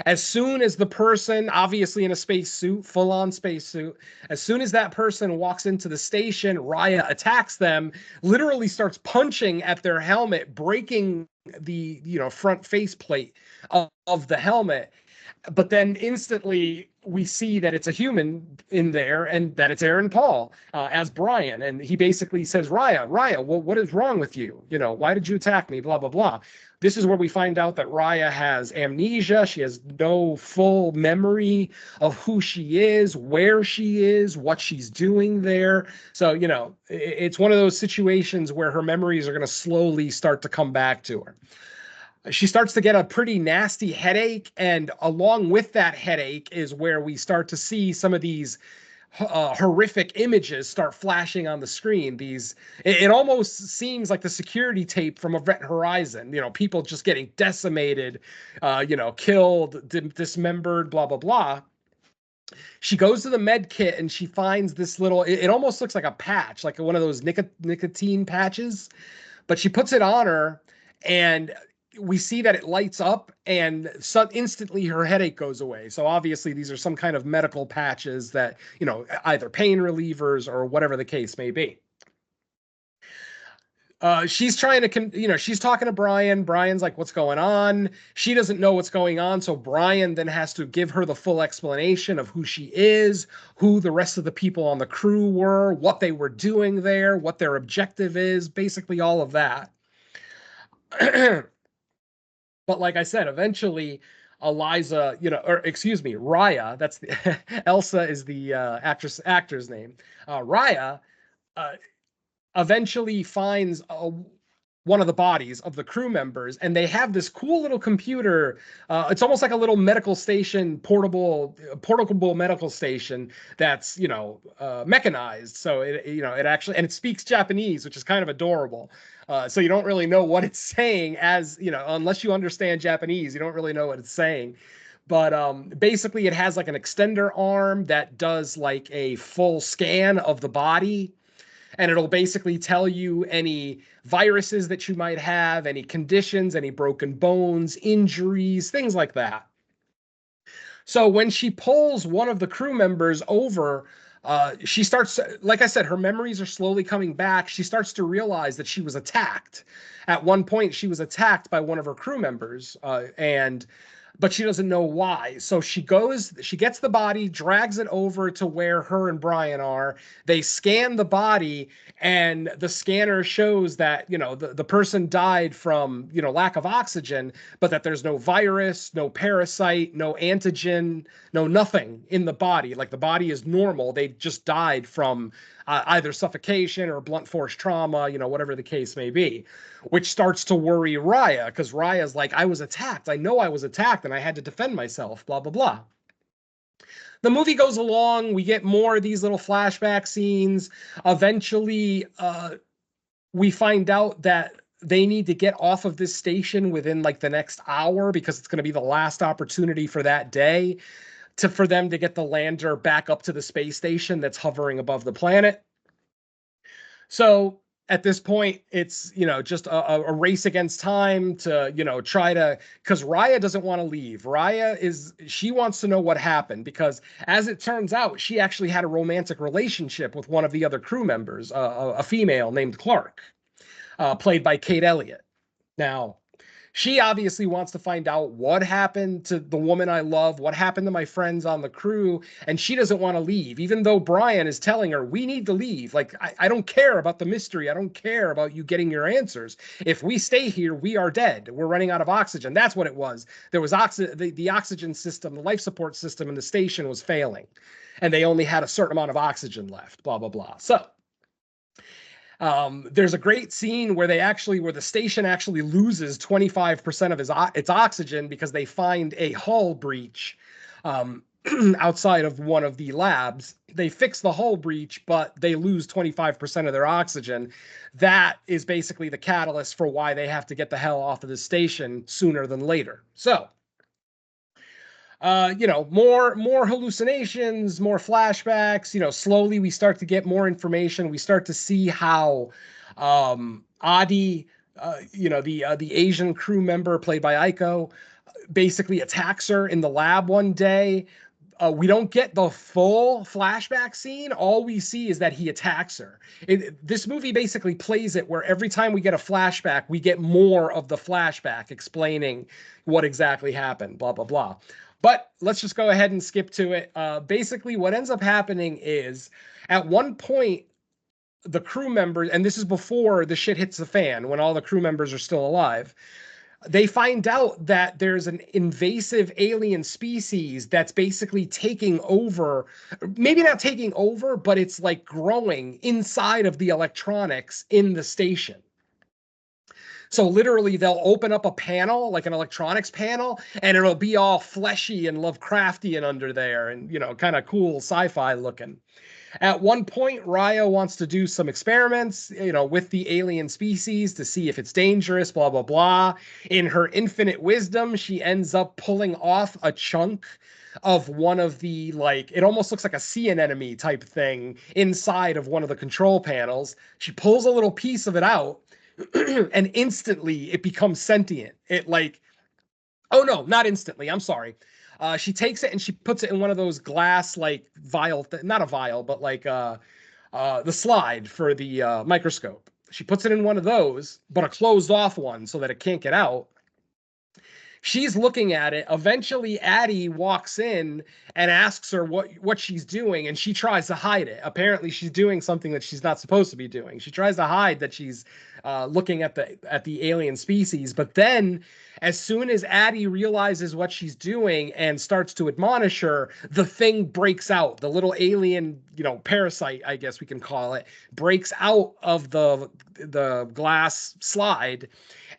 As soon as the person, obviously in a spacesuit, full-on spacesuit, as soon as that person walks into the station, Raya attacks them, literally starts punching at their helmet, breaking the front faceplate of the helmet. But then instantly we see that it's a human in there and that it's Aaron Paul as Brian. And he basically says, Raya, well, what is wrong with you? Why did you attack me? Blah, blah, blah. This is where we find out that Raya has amnesia. She has no full memory of who she is, where she is, what she's doing there. So, it's one of those situations where her memories are going to slowly start to come back to her. She starts to get a pretty nasty headache, and along with that headache is where we start to see some of these horrific images start flashing on the screen. It almost seems like the security tape from Event Horizon. People just getting decimated, killed, dismembered, blah blah blah. She goes to the med kit and she finds this little. It almost looks like a patch, like one of those nicotine patches, but she puts it on her and we see that it lights up and instantly her headache goes away. So obviously these are some kind of medical patches that, either pain relievers or whatever the case may be. She's trying to, she's talking to Brian. Brian's like, what's going on? She doesn't know what's going on. So Brian then has to give her the full explanation of who she is, who the rest of the people on the crew were, what they were doing there, what their objective is, basically all of that. But like I said, eventually Raya, that's the Elsa is the actor's name. Raya eventually finds one of the bodies of the crew members, and they have this cool little computer. It's almost like a little medical station, portable medical station that's mechanized. So it actually, and it speaks Japanese, which is kind of adorable. So you don't really know what it's saying, as unless you understand Japanese, you don't really know what it's saying. But basically, it has like an extender arm that does like a full scan of the body. And it'll basically tell you any viruses that you might have, any conditions, any broken bones, injuries, things like that. So when she pulls one of the crew members over, she starts, like I said, her memories are slowly coming back. She starts to realize that she was attacked. At one point, she was attacked by one of her crew members, and but she doesn't know why. So she gets the body, drags it over to where her and Brian are. They scan the body, and the scanner shows that, the person died from, lack of oxygen, but that there's no virus, no parasite, no antigen, no nothing in the body. Like, the body is normal. They just died from either suffocation or blunt force trauma, whatever the case may be, which starts to worry Raya, because Raya's like, I was attacked. I know I was attacked and I had to defend myself, blah, blah, blah. The movie goes along. We get more of these little flashback scenes. Eventually, we find out that they need to get off of this station within like the next hour, because it's going to be the last opportunity for that day for them to get the lander back up to the space station that's hovering above the planet. So at this point, it's, just a race against time to, try to, because Raya doesn't want to leave. She wants to know what happened, because as it turns out, she actually had a romantic relationship with one of the other crew members, a female named Clark, played by Kate Elliott. Now, she obviously wants to find out what happened to the woman I love, what happened to my friends on the crew, and she doesn't want to leave, even though Brian is telling her, we need to leave. Like, I don't care about the mystery. I don't care about you getting your answers. If we stay here, we are dead. We're running out of oxygen. That's what it was. There was the oxygen system, the life support system in the station was failing, and they only had a certain amount of oxygen left, blah, blah, blah. So there's a great scene where the station actually loses 25% of its oxygen, because they find a hull breach outside of one of the labs. They fix the hull breach, but they lose 25% of their oxygen. That is basically the catalyst for why they have to get the hell off of the station sooner than later. So, more hallucinations, more flashbacks. Slowly we start to get more information. We start to see how Adi, the Asian crew member played by Aiko, basically attacks her in the lab one day. We don't get the full flashback scene. All we see is that he attacks her. This movie basically plays it where every time we get a flashback, we get more of the flashback explaining what exactly happened, blah, blah, blah. But let's just go ahead and skip to it. Basically, what ends up happening is, at one point, the crew members, and this is before the shit hits the fan, when all the crew members are still alive, they find out that there's an invasive alien species that's basically taking over, maybe not taking over, but it's like growing inside of the electronics in the station. So literally they'll open up a panel, like an electronics panel, and it'll be all fleshy and Lovecraftian under there, and, kind of cool sci-fi looking. At one point, Raya wants to do some experiments, with the alien species to see if it's dangerous, blah, blah, blah. In her infinite wisdom, she ends up pulling off a chunk of one of the, it almost looks like a sea anemone type thing inside of one of the control panels. She pulls a little piece of it out, and instantly it becomes sentient. Oh no, not instantly. I'm sorry. She takes it and she puts it in one of those glass, vial, not a vial, but the slide for the microscope. She puts it in one of those, but a closed off one so that it can't get out. She's looking at it. Eventually, Addie walks in and asks her what she's doing, and she tries to hide it. Apparently, she's doing something that she's not supposed to be doing. She tries to hide that she's looking at the alien species. But then, as soon as Addie realizes what she's doing and starts to admonish her, the thing breaks out. The little alien, parasite, I guess we can call it, breaks out of the glass slide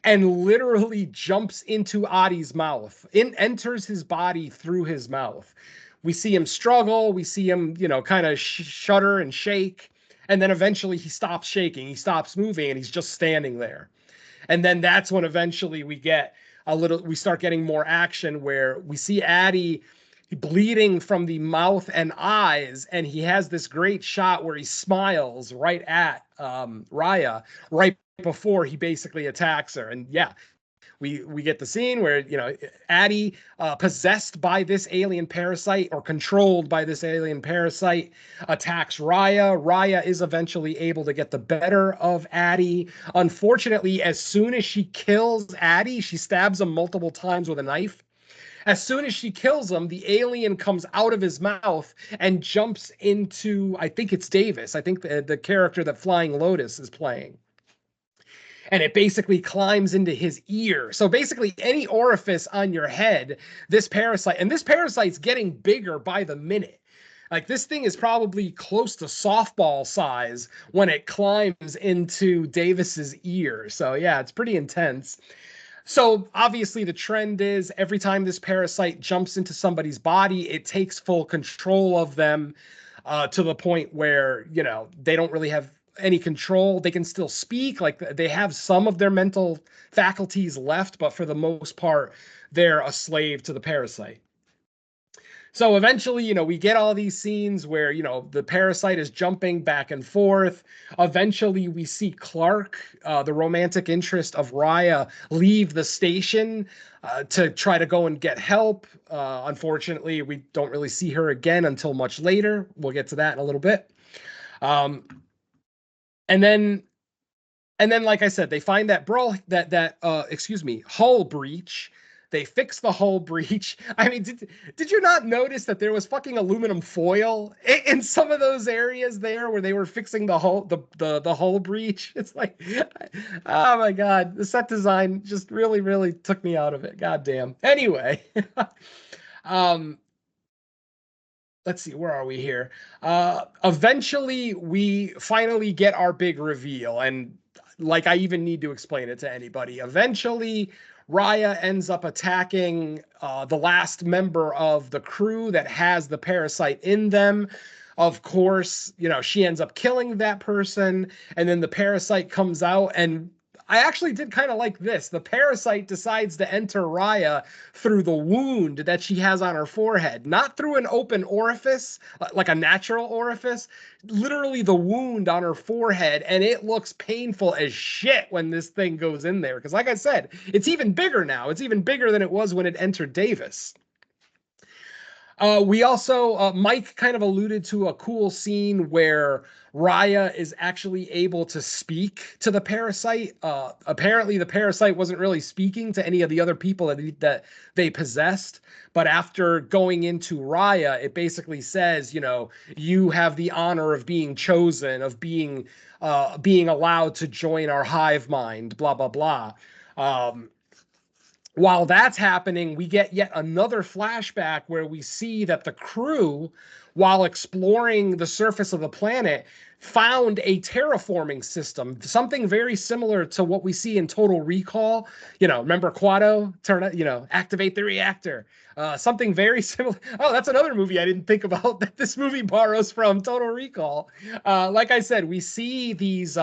and literally jumps into Adi's mouth, enters his body through his mouth. We see him struggle. We see him, kind of shudder and shake. And then eventually he stops shaking. He stops moving, and he's just standing there. And then that's when eventually we start getting more action, where we see Adi bleeding from the mouth and eyes. And he has this great shot where he smiles right at Raya, right before he basically attacks her. And yeah, we get the scene where, Addie, possessed by this alien parasite or controlled by this alien parasite, attacks Raya. Raya is eventually able to get the better of Addie. Unfortunately, as soon as she kills Addie, she stabs him multiple times with a knife. As soon as she kills him, the alien comes out of his mouth and jumps into, I think it's Davis. I think the character that Flying Lotus is playing. And it basically climbs into his ear. So basically any orifice on your head, this parasite, and this parasite's getting bigger by the minute. Like this thing is probably close to softball size when it climbs into Davis's ear. So yeah, it's pretty intense. So obviously the trend is every time this parasite jumps into somebody's body, it takes full control of them to the point where, you know, they don't really have any control. They can still speak, like they have some of their mental faculties left, but for the most part, they're a slave to the parasite. So eventually, you know, we get all these scenes where, you know, the parasite is jumping back and forth. Eventually, we see Clark, the romantic interest of Raya, leave the station to try to go and get help. Unfortunately, we don't really see her again until much later. We'll get to that in a little bit. And then, like I said, they find that hull breach. They fix the hull breach. I mean, did you not notice that there was fucking aluminum foil in some of those areas there where they were fixing the hull, the hull breach? It's like, oh my God, the set design just really, really took me out of it. God damn. Anyway, let's see, where are we here? Eventually, we finally get our big reveal, and like I even need to explain it to anybody. Eventually, Raya ends up attacking the last member of the crew that has the parasite in them. Of course, you know, she ends up killing that person, and then the parasite comes out, and I actually did kind of like this. The parasite decides to enter Raya through the wound that she has on her forehead, not through an open orifice, like a natural orifice, literally the wound on her forehead. And it looks painful as shit when this thing goes in there. Because like I said, it's even bigger now. It's even bigger than it was when it entered Davis. We also, Mike kind of alluded to a cool scene where Raya is actually able to speak to the parasite. Apparently, the parasite wasn't really speaking to any of the other people that they possessed. But after going into Raya, it basically says, you know, you have the honor of being chosen, of being allowed to join our hive mind, blah, blah, blah. While that's happening, we get yet another flashback where we see that the crew, while exploring the surface of the planet, found a terraforming system, something very similar to what we see in Total Recall. You know, remember Quado? Activate the reactor. Something very similar. Oh, that's another movie I didn't think about that this movie borrows from, Total Recall. Like I said, we see these...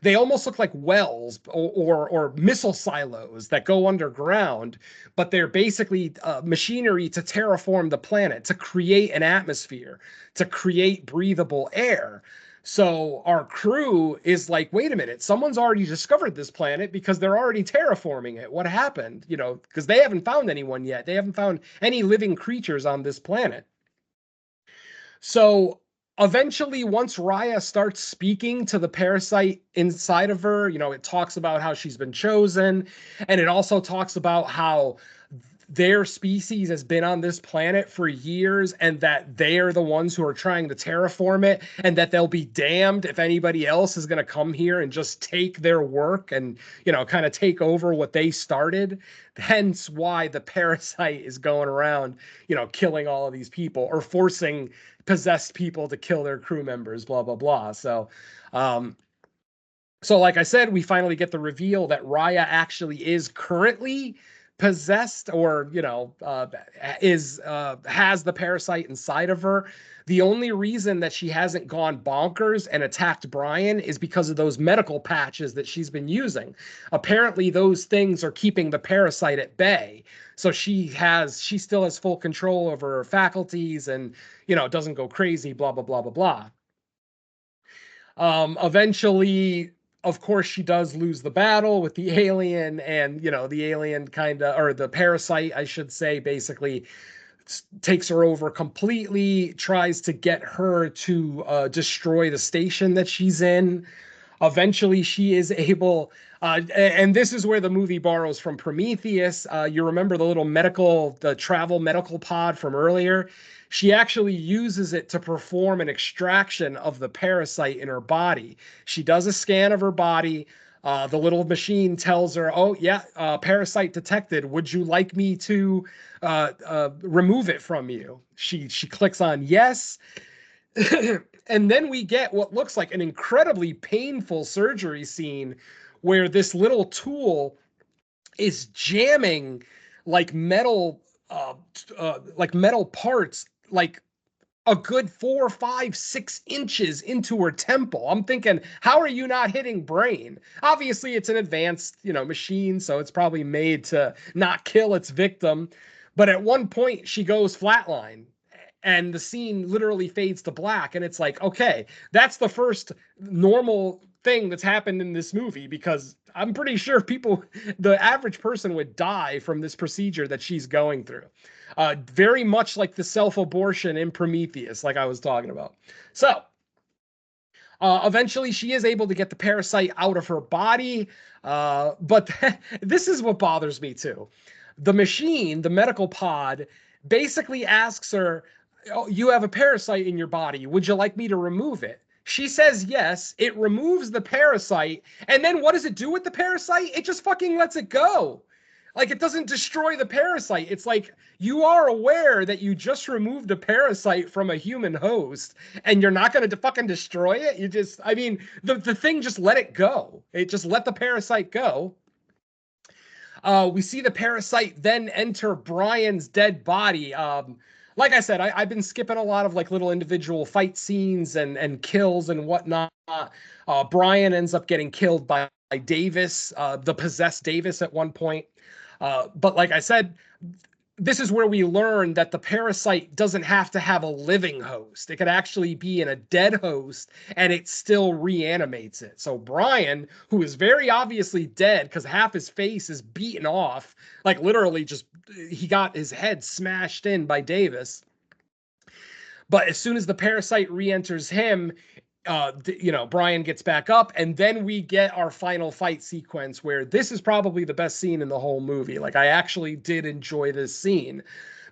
they almost look like wells or missile silos that go underground, but they're basically machinery to terraform the planet, to create an atmosphere, to create breathable air. So our crew is like, wait a minute, someone's already discovered this planet because they're already terraforming it. What happened? You know, because they haven't found anyone yet. They haven't found any living creatures on this planet. So eventually, once Raya starts speaking to the parasite inside of her, you know, it talks about how she's been chosen, and it also talks about how their species has been on this planet for years, and that they are the ones who are trying to terraform it, and that they'll be damned if anybody else is going to come here and just take their work and, you know, kind of take over what they started. Hence why the parasite is going around, you know, killing all of these people or forcing possessed people to kill their crew members, blah, blah, blah. So like I said, we finally get the reveal that Raya actually is currently possessed, or, you know, has the parasite inside of her. The only reason that she hasn't gone bonkers and attacked Brian is because of those medical patches that she's been using. Apparently those things are keeping the parasite at bay. So she still has full control over her faculties and, you know, doesn't go crazy, blah, blah, blah, blah, blah. Eventually, of course, she does lose the battle with the alien, and, you know, the alien or the parasite, I should say, basically takes her over completely, tries to get her to destroy the station that she's in. Eventually, she is able, and this is where the movie borrows from Prometheus. You remember the travel medical pod from earlier? She actually uses it to perform an extraction of the parasite in her body. She does a scan of her body. The little machine tells her, "Oh yeah, parasite detected. Would you like me to remove it from you?" She clicks on yes. And then we get what looks like an incredibly painful surgery scene where this little tool is jamming like metal parts, like a good 4, 5, 6 inches into her temple. I'm thinking, how are you not hitting brain? Obviously, it's an advanced, machine, so it's probably made to not kill its victim. But at one point, she goes flatline, and the scene literally fades to black. And it's like, okay, that's the first normal thing that's happened in this movie, because I'm pretty sure the average person would die from this procedure that she's going through. Very much like the self-abortion in Prometheus, like I was talking about. So eventually she is able to get the parasite out of her body. But this is what bothers me too. The machine, the medical pod, basically asks her, "Oh, you have a parasite in your body. Would you like me to remove it?" She says yes. It removes the parasite. And then what does it do with the parasite? It just fucking lets it go. Like, it doesn't destroy the parasite. It's like, you are aware that you just removed a parasite from a human host and you're not going to fucking destroy it. The thing just let it go. It just let the parasite go. We see the parasite then enter Brian's dead body. Like I said, I've been skipping a lot of like little individual fight scenes and kills and whatnot. Brian ends up getting killed by Davis, the possessed Davis at one point. But like I said, this is where we learn that the parasite doesn't have to have a living host. It could actually be in a dead host and it still reanimates it. So Brian, who is very obviously dead because half his face is beaten off, like literally just he got his head smashed in by Davis. But as soon as the parasite re-enters him, Brian gets back up, and then we get our final fight sequence where this is probably the best scene in the whole movie. Like, I actually did enjoy this scene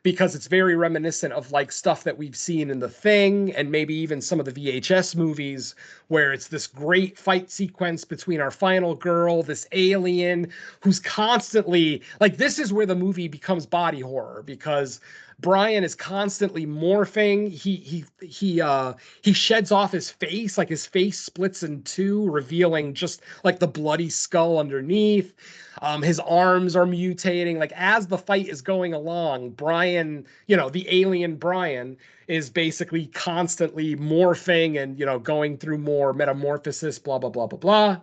because it's very reminiscent of like stuff that we've seen in The Thing and maybe even some of the VHS movies, where it's this great fight sequence between our final girl, this alien who's constantly like, this is where the movie becomes body horror, because Brian is constantly morphing. He sheds off his face, like his face splits in two, revealing just like the bloody skull underneath. His arms are mutating. Like, as the fight is going along, Brian, the alien Brian, is basically constantly morphing and going through more metamorphosis, blah blah blah blah blah.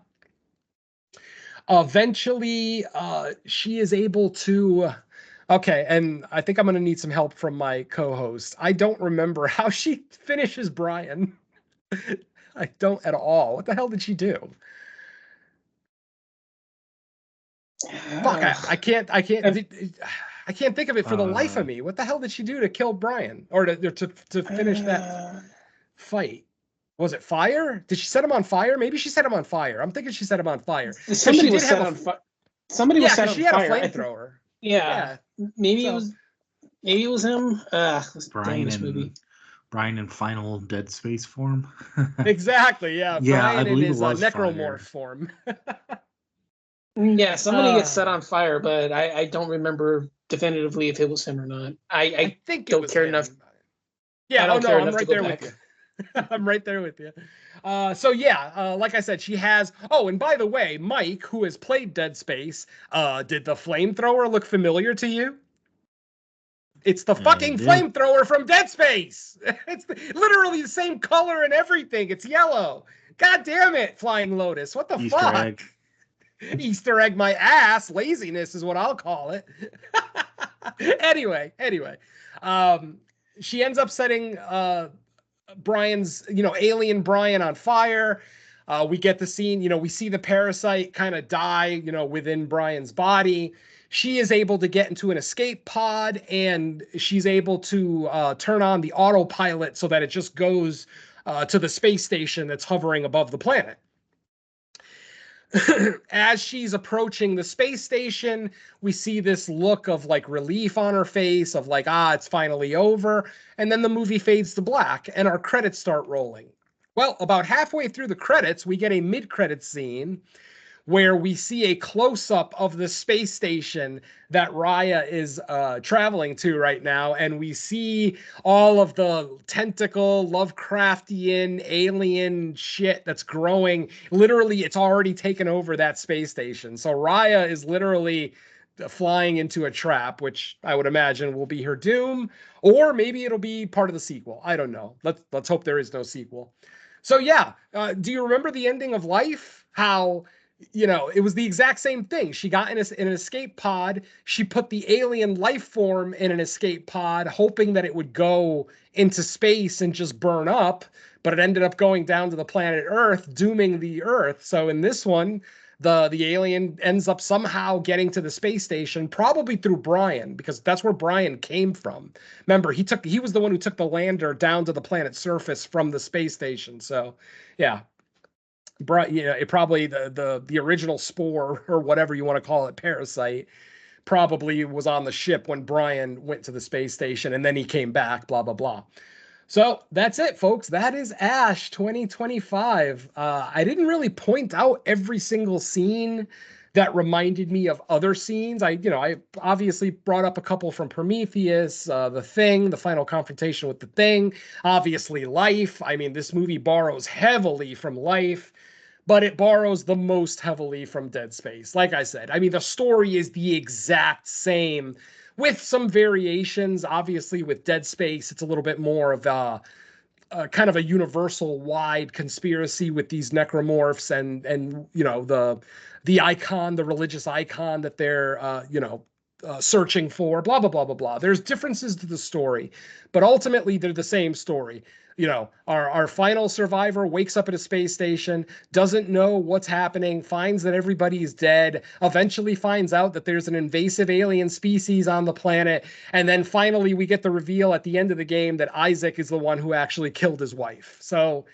Eventually, she is able to. Okay, and I think I'm going to need some help from my co-host. I don't remember how she finishes Brian. I don't at all. What the hell did she do? Fuck, I can't think of it for the life of me. What the hell did she do to kill Brian, or to finish that fight? Was it fire? Did she set him on fire? Maybe she set him on fire. I'm thinking she set him on fire. Somebody was set on fire. Somebody was set on she fire. Had a flamethrower. Yeah. Maybe it was him. Brian in final Dead Space form. Exactly. Yeah. Yeah, Brian I believe in his it was necromorph form. Yeah, somebody gets set on fire, but I don't remember definitively if it was him or not. I think don't care enough. Yeah. I'm right there with you. I'm right there with you. Like I said, she has. Oh, and by the way, Mike, who has played Dead Space, did the flamethrower look familiar to you? It's the fucking flamethrower from Dead Space. It's literally the same color and everything. It's yellow. God damn it, Flying Lotus. What the Easter fuck? egg. Easter egg my ass. Laziness is what I'll call it. Anyway. She ends up setting Brian's, alien Brian on fire. We get the scene, we see the parasite kind of die, within Brian's body. She is able to get into an escape pod, and she's able to turn on the autopilot so that it just goes to the space station that's hovering above the planet. as she's approaching the space station, we see this look of like relief on her face, of like, it's finally over. And then the movie fades to black and our credits start rolling. Well, about halfway through the credits, we get a mid-credits scene where we see a close-up of the space station that Raya is traveling to right now, and we see all of the tentacle, Lovecraftian, alien shit that's growing. Literally, it's already taken over that space station. So Raya is literally flying into a trap, which I would imagine will be her doom, or maybe it'll be part of the sequel. I don't know. Let's hope there is no sequel. So yeah, do you remember the ending of Life? How it was the exact same thing. She got in an escape pod. She put the alien life form in an escape pod, hoping that it would go into space and just burn up. But it ended up going down to the planet Earth, dooming the Earth. So in this one, the alien ends up somehow getting to the space station, probably through Brian, because that's where Brian came from. Remember, he was the one who took the lander down to the planet's surface from the space station. So yeah. It probably the original spore, or whatever you want to call it, parasite, probably was on the ship when Brian went to the space station, and then he came back, blah blah blah. So that's it, folks. That is Ash 2025. I didn't really point out every single scene that reminded me of other scenes. I obviously brought up a couple from Prometheus, The Thing, the final confrontation with the Thing, obviously Life. I mean, this movie borrows heavily from Life, but it borrows the most heavily from Dead Space. Like I said, I mean, the story is the exact same with some variations. Obviously, with Dead Space, it's a little bit more of a kind of a universal wide conspiracy with these necromorphs and the icon, the religious icon that they're searching for, blah blah blah blah blah. There's differences to the story, but ultimately they're the same story. Our final survivor wakes up at a space station, doesn't know what's happening, finds that everybody is dead, eventually finds out that there's an invasive alien species on the planet, and then finally we get the reveal at the end of the game that Isaac is the one who actually killed his wife. So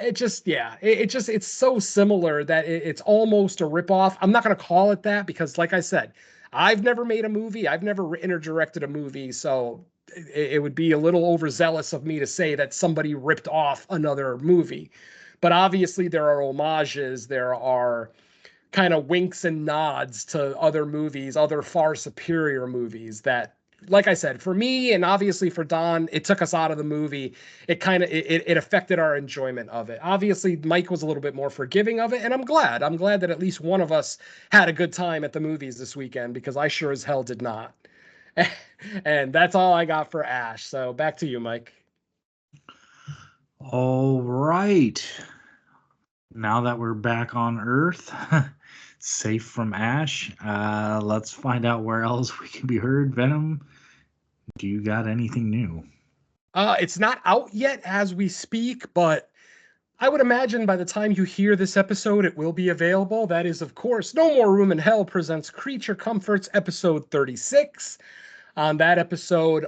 it's so similar that it's almost a ripoff. I'm not going to call it that because, like I said, I've never made a movie. I've never written or directed a movie, so it would be a little overzealous of me to say that somebody ripped off another movie. But obviously there are homages, there are kind of winks and nods to other movies, other far superior movies that, like I said, for me and obviously for Don, it took us out of the movie. It affected our enjoyment of it. Obviously, Mike was a little bit more forgiving of it, and I'm glad. I'm glad that at least one of us had a good time at the movies this weekend, because I sure as hell did not. And that's all I got for Ash. So back to you, Mike. All right. Now that we're back on Earth, safe from Ash, let's find out where else we can be heard. Venom, do you got anything new? It's not out yet as we speak, but I would imagine by the time you hear this episode, it will be available. That is, of course, No More Room in Hell presents Creature Comforts, episode 36. On that episode,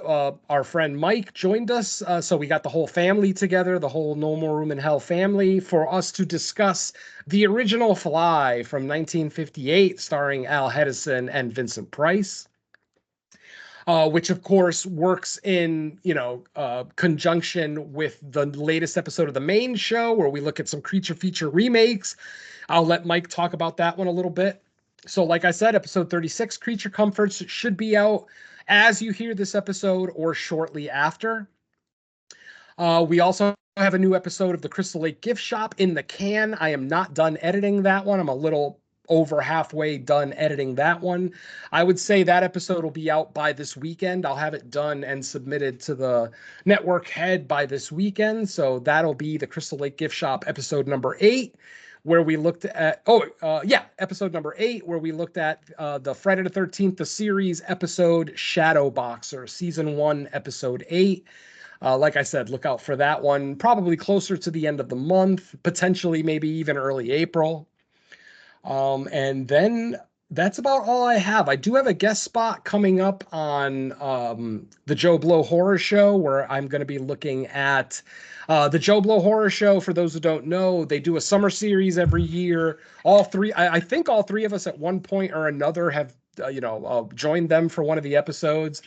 our friend Mike joined us, so we got the whole family together, the whole No More Room in Hell family, for us to discuss the original Fly from 1958, starring Al Hedison and Vincent Price, which of course works in conjunction with the latest episode of the main show, where we look at some creature feature remakes. I'll let Mike talk about that one a little bit. So like I said, episode 36, Creature Comforts, should be out as you hear this episode or shortly after. We also have a new episode of the Crystal Lake Gift Shop in the can. I am not done editing that one. I'm a little over halfway done editing that one. I would say that episode will be out by this weekend. I'll have it done and submitted to the network head by this weekend. So that'll be the Crystal Lake Gift Shop episode number 8. Where we looked at, episode number 8, where we looked at the Friday the 13th, the series episode Shadow Boxer, season 1, episode 8. Like I said, look out for that one, probably closer to the end of the month, potentially maybe even early April. And then That's about all I have. I do have a guest spot coming up on the Joe Blow Horror Show, where I'm going to be looking at the Joe Blow Horror Show. For those who don't know, they do a summer series every year. All three, I think all three of us at one point or another have, joined them for one of the episodes.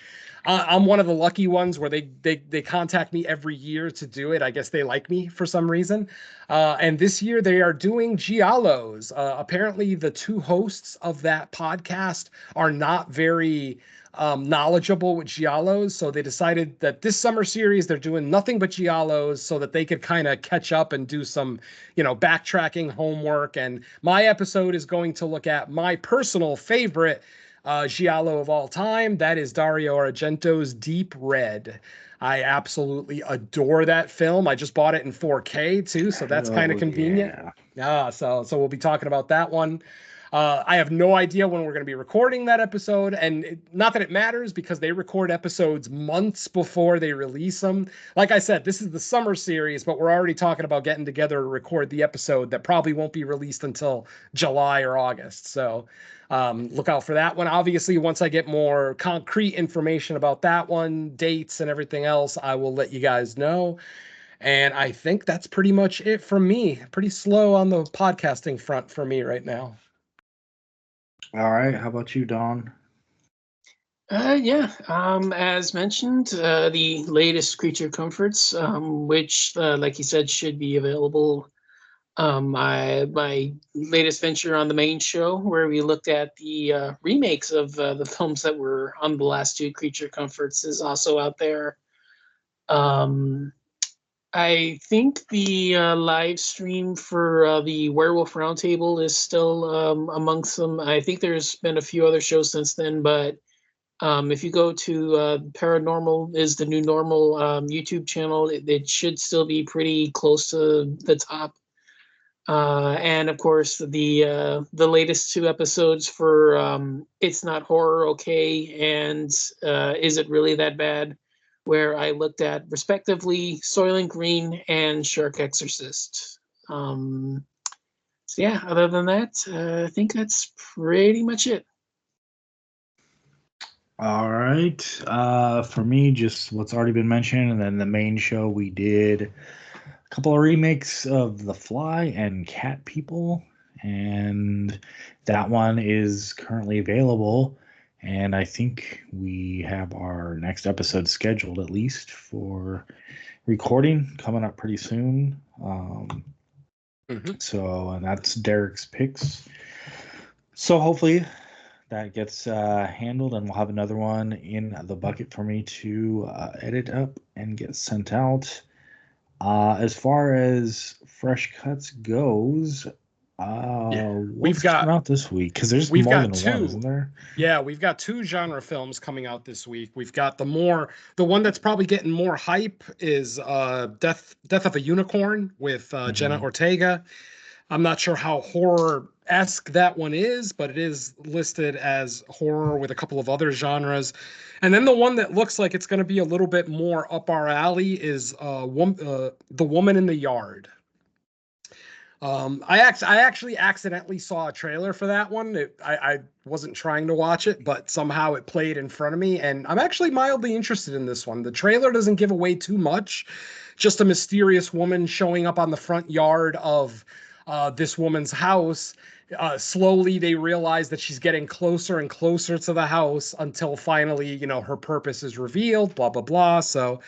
I'm one of the lucky ones where they contact me every year to do it. I guess they like me for some reason. And this year they are doing Giallos. Apparently, the two hosts of that podcast are not very knowledgeable with Giallos. So they decided that this summer series, they're doing nothing but Giallos so that they could kind of catch up and do some, backtracking homework. And my episode is going to look at my personal favorite Giallo of all time. That is Dario Argento's Deep Red. I absolutely adore that film. I just bought it in 4K too, so that's kind of convenient. Yeah, so we'll be talking about that one. I have no idea when we're going to be recording that episode, and not that it matters because they record episodes months before they release them. Like I said, this is the summer series, but we're already talking about getting together to record the episode that probably won't be released until July or August. So look out for that one. Obviously, once I get more concrete information about that one, dates and everything else, I will let you guys know. And I think that's pretty much it from me. Pretty slow on the podcasting front for me right now. All right. How about you, Don? As mentioned, the latest Creature Comforts, which, like you said, should be available. My latest venture on the main show, where we looked at the remakes of the films that were on the last two Creature Comforts, is also out there. I think the live stream for the Werewolf Roundtable is still amongst them. I think there's been a few other shows since then, but if you go to Paranormal is the New Normal YouTube channel, it should still be pretty close to the top. And of course, the latest two episodes for It's Not Horror Okay and Is It Really That Bad, where I looked at respectively Soylent Green and Shark Exorcist. So yeah, other than that, I think that's pretty much it. All right. For me, just what's already been mentioned, and then the main show we did a couple of remakes of The Fly and Cat People, and that one is currently available. And I think we have our next episode scheduled, at least for recording, coming up pretty soon. So, and that's Derek's picks. So hopefully that gets handled, and we'll have another one in the bucket for me to edit up and get sent out. As far as fresh cuts goes, what's coming out this week? Because there's more than one, isn't there? Yeah, we've got two genre films coming out this week. We've got the one that's probably getting more hype is Death of a Unicorn with Jenna Ortega. I'm not sure how horror-esque that one is, but it is listed as horror with a couple of other genres. And then the one that looks like it's going to be a little bit more up our alley is The Woman in the Yard. I actually accidentally saw a trailer for that one. I wasn't trying to watch it, but somehow it played in front of me, and I'm actually mildly interested in this one. The trailer doesn't give away too much. Just a mysterious woman showing up on the front yard of this woman's house. Slowly they realize that she's getting closer and closer to the house until finally, her purpose is revealed, blah, blah, blah. So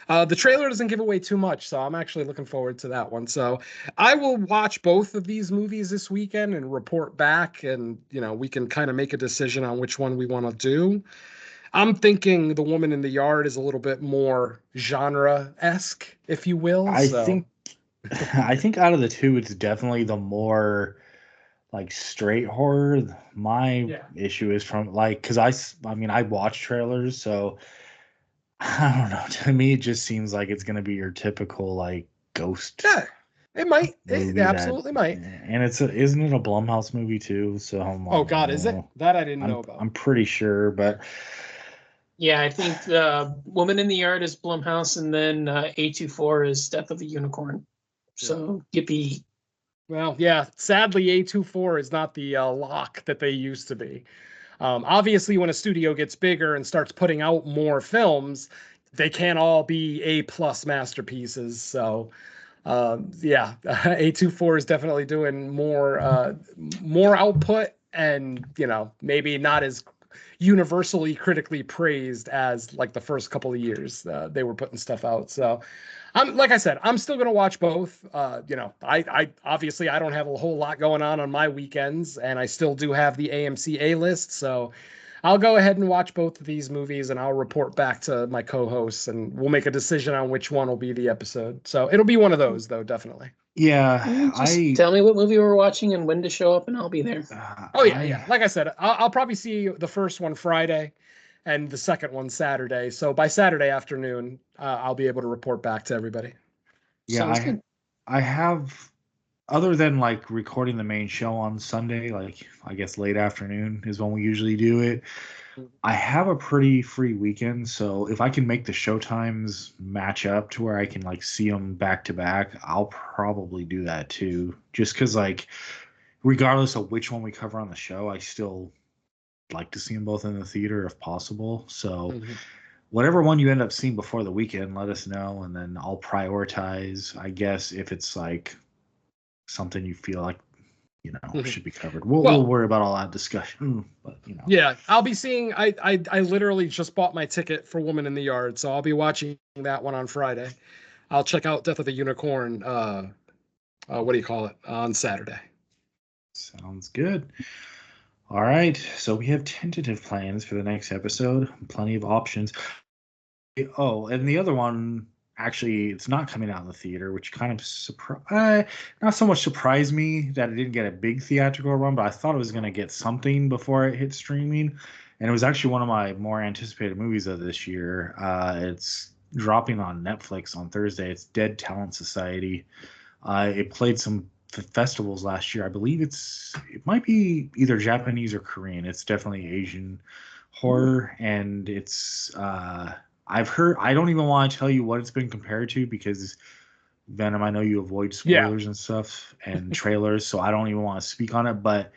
the trailer doesn't give away too much, so I'm actually looking forward to that one. So I will watch both of these movies this weekend and report back, and, we can kind of make a decision on which one we want to do. I'm thinking The Woman in the Yard is a little bit more genre-esque, if you will. I think out of the two, it's definitely the more like straight horror. My issue is from because I watch trailers, so I don't know. To me, it just seems like it's gonna be your typical like ghost. Yeah, it might. It absolutely might. And isn't it a Blumhouse movie too? So oh God, is it? That I didn't know about. I'm pretty sure, but. Yeah, I think Woman in the Yard is Blumhouse, and then A24 is Death of a Unicorn. So, yippee. Well, yeah, sadly, A24 is not the lock that they used to be. Obviously, when a studio gets bigger and starts putting out more films, they can't all be A+ masterpieces. So, yeah, A24 is definitely doing more output, and maybe not as universally critically praised as like the first couple of years they were putting stuff out. So I'm like I said, I'm still gonna watch both. I obviously I don't have a whole lot going on my weekends, and I still do have the AMC A list, so I'll go ahead and watch both of these movies, and I'll report back to my co-hosts, and we'll make a decision on which one will be the episode. So it'll be one of those, though, definitely. Yeah, Just tell me what movie we're watching and when to show up, and I'll be there. Oh yeah, yeah. Like I said, I'll probably see the first one Friday, and the second one Saturday. So by Saturday afternoon, I'll be able to report back to everybody. Yeah, Sounds good. I have, other than like recording the main show on Sunday, like I guess late afternoon is when we usually do it. I have a pretty free weekend, so if I can make the show times match up to where I can like see them back to back, I'll probably do that too. Just because like, regardless of which one we cover on the show, I still like to see them both in the theater if possible. So whatever one you end up seeing before the weekend, let us know, and then I'll prioritize, I guess, if it's like something you feel like should be covered. We'll worry about all that discussion, but Yeah, I'll be seeing. I literally just bought my ticket for Woman in the Yard, so I'll be watching that one on Friday. I'll check out Death of the Unicorn. What do you call it, on Saturday? Sounds good. All right, so we have tentative plans for the next episode. Plenty of options. Oh, and the other one, actually, it's not coming out in the theater, which kind of not so much surprised me that it didn't get a big theatrical run, but I thought it was going to get something before it hit streaming. And it was actually one of my more anticipated movies of this year. It's dropping on Netflix on Thursday. It's Dead Talent Society. It played some festivals last year. I believe it might be either Japanese or Korean. It's definitely Asian horror, and it's I've heard, I don't even want to tell you what it's been compared to because Venom, I know you avoid spoilers and stuff and trailers, so I don't even want to speak on it, but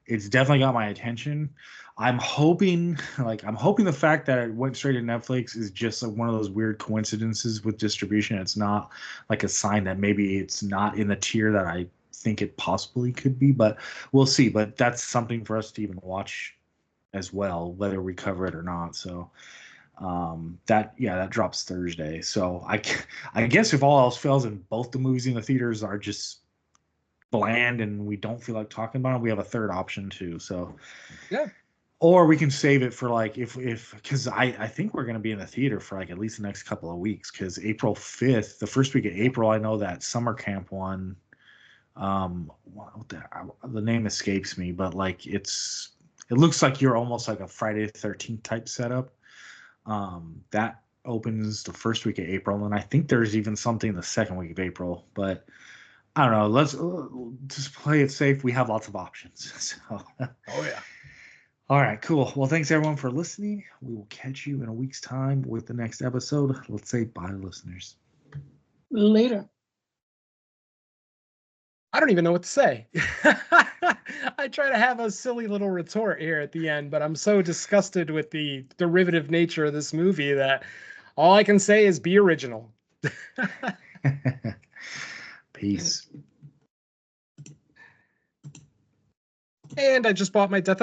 it's definitely got my attention. I'm hoping the fact that it went straight to Netflix is just like one of those weird coincidences with distribution. It's not like a sign that maybe it's not in the tier that I think it possibly could be, but we'll see. But that's something for us to even watch as well, whether we cover it or not. So that drops Thursday. So I guess if all else fails and both the movies in the theaters are just bland and we don't feel like talking about them, we have a third option too. So yeah, or we can save it for like if because I think we're going to be in the theater for like at least the next couple of weeks, because April 5th, the first week of April, I know that summer camp one, the name escapes me, but like it looks like you're almost like a Friday the 13th type setup. That opens the first week of April, and I think there's even something the second week of April, but I don't know. Let's just play it safe. We have lots of options. So. Oh yeah. All right, cool. Well, thanks everyone for listening. We will catch you in a week's time with the next episode. Let's say bye, listeners. Later. I don't even know what to say. I try to have a silly little retort here at the end, but I'm so disgusted with the derivative nature of this movie that all I can say is be original. Peace. And I just bought my Death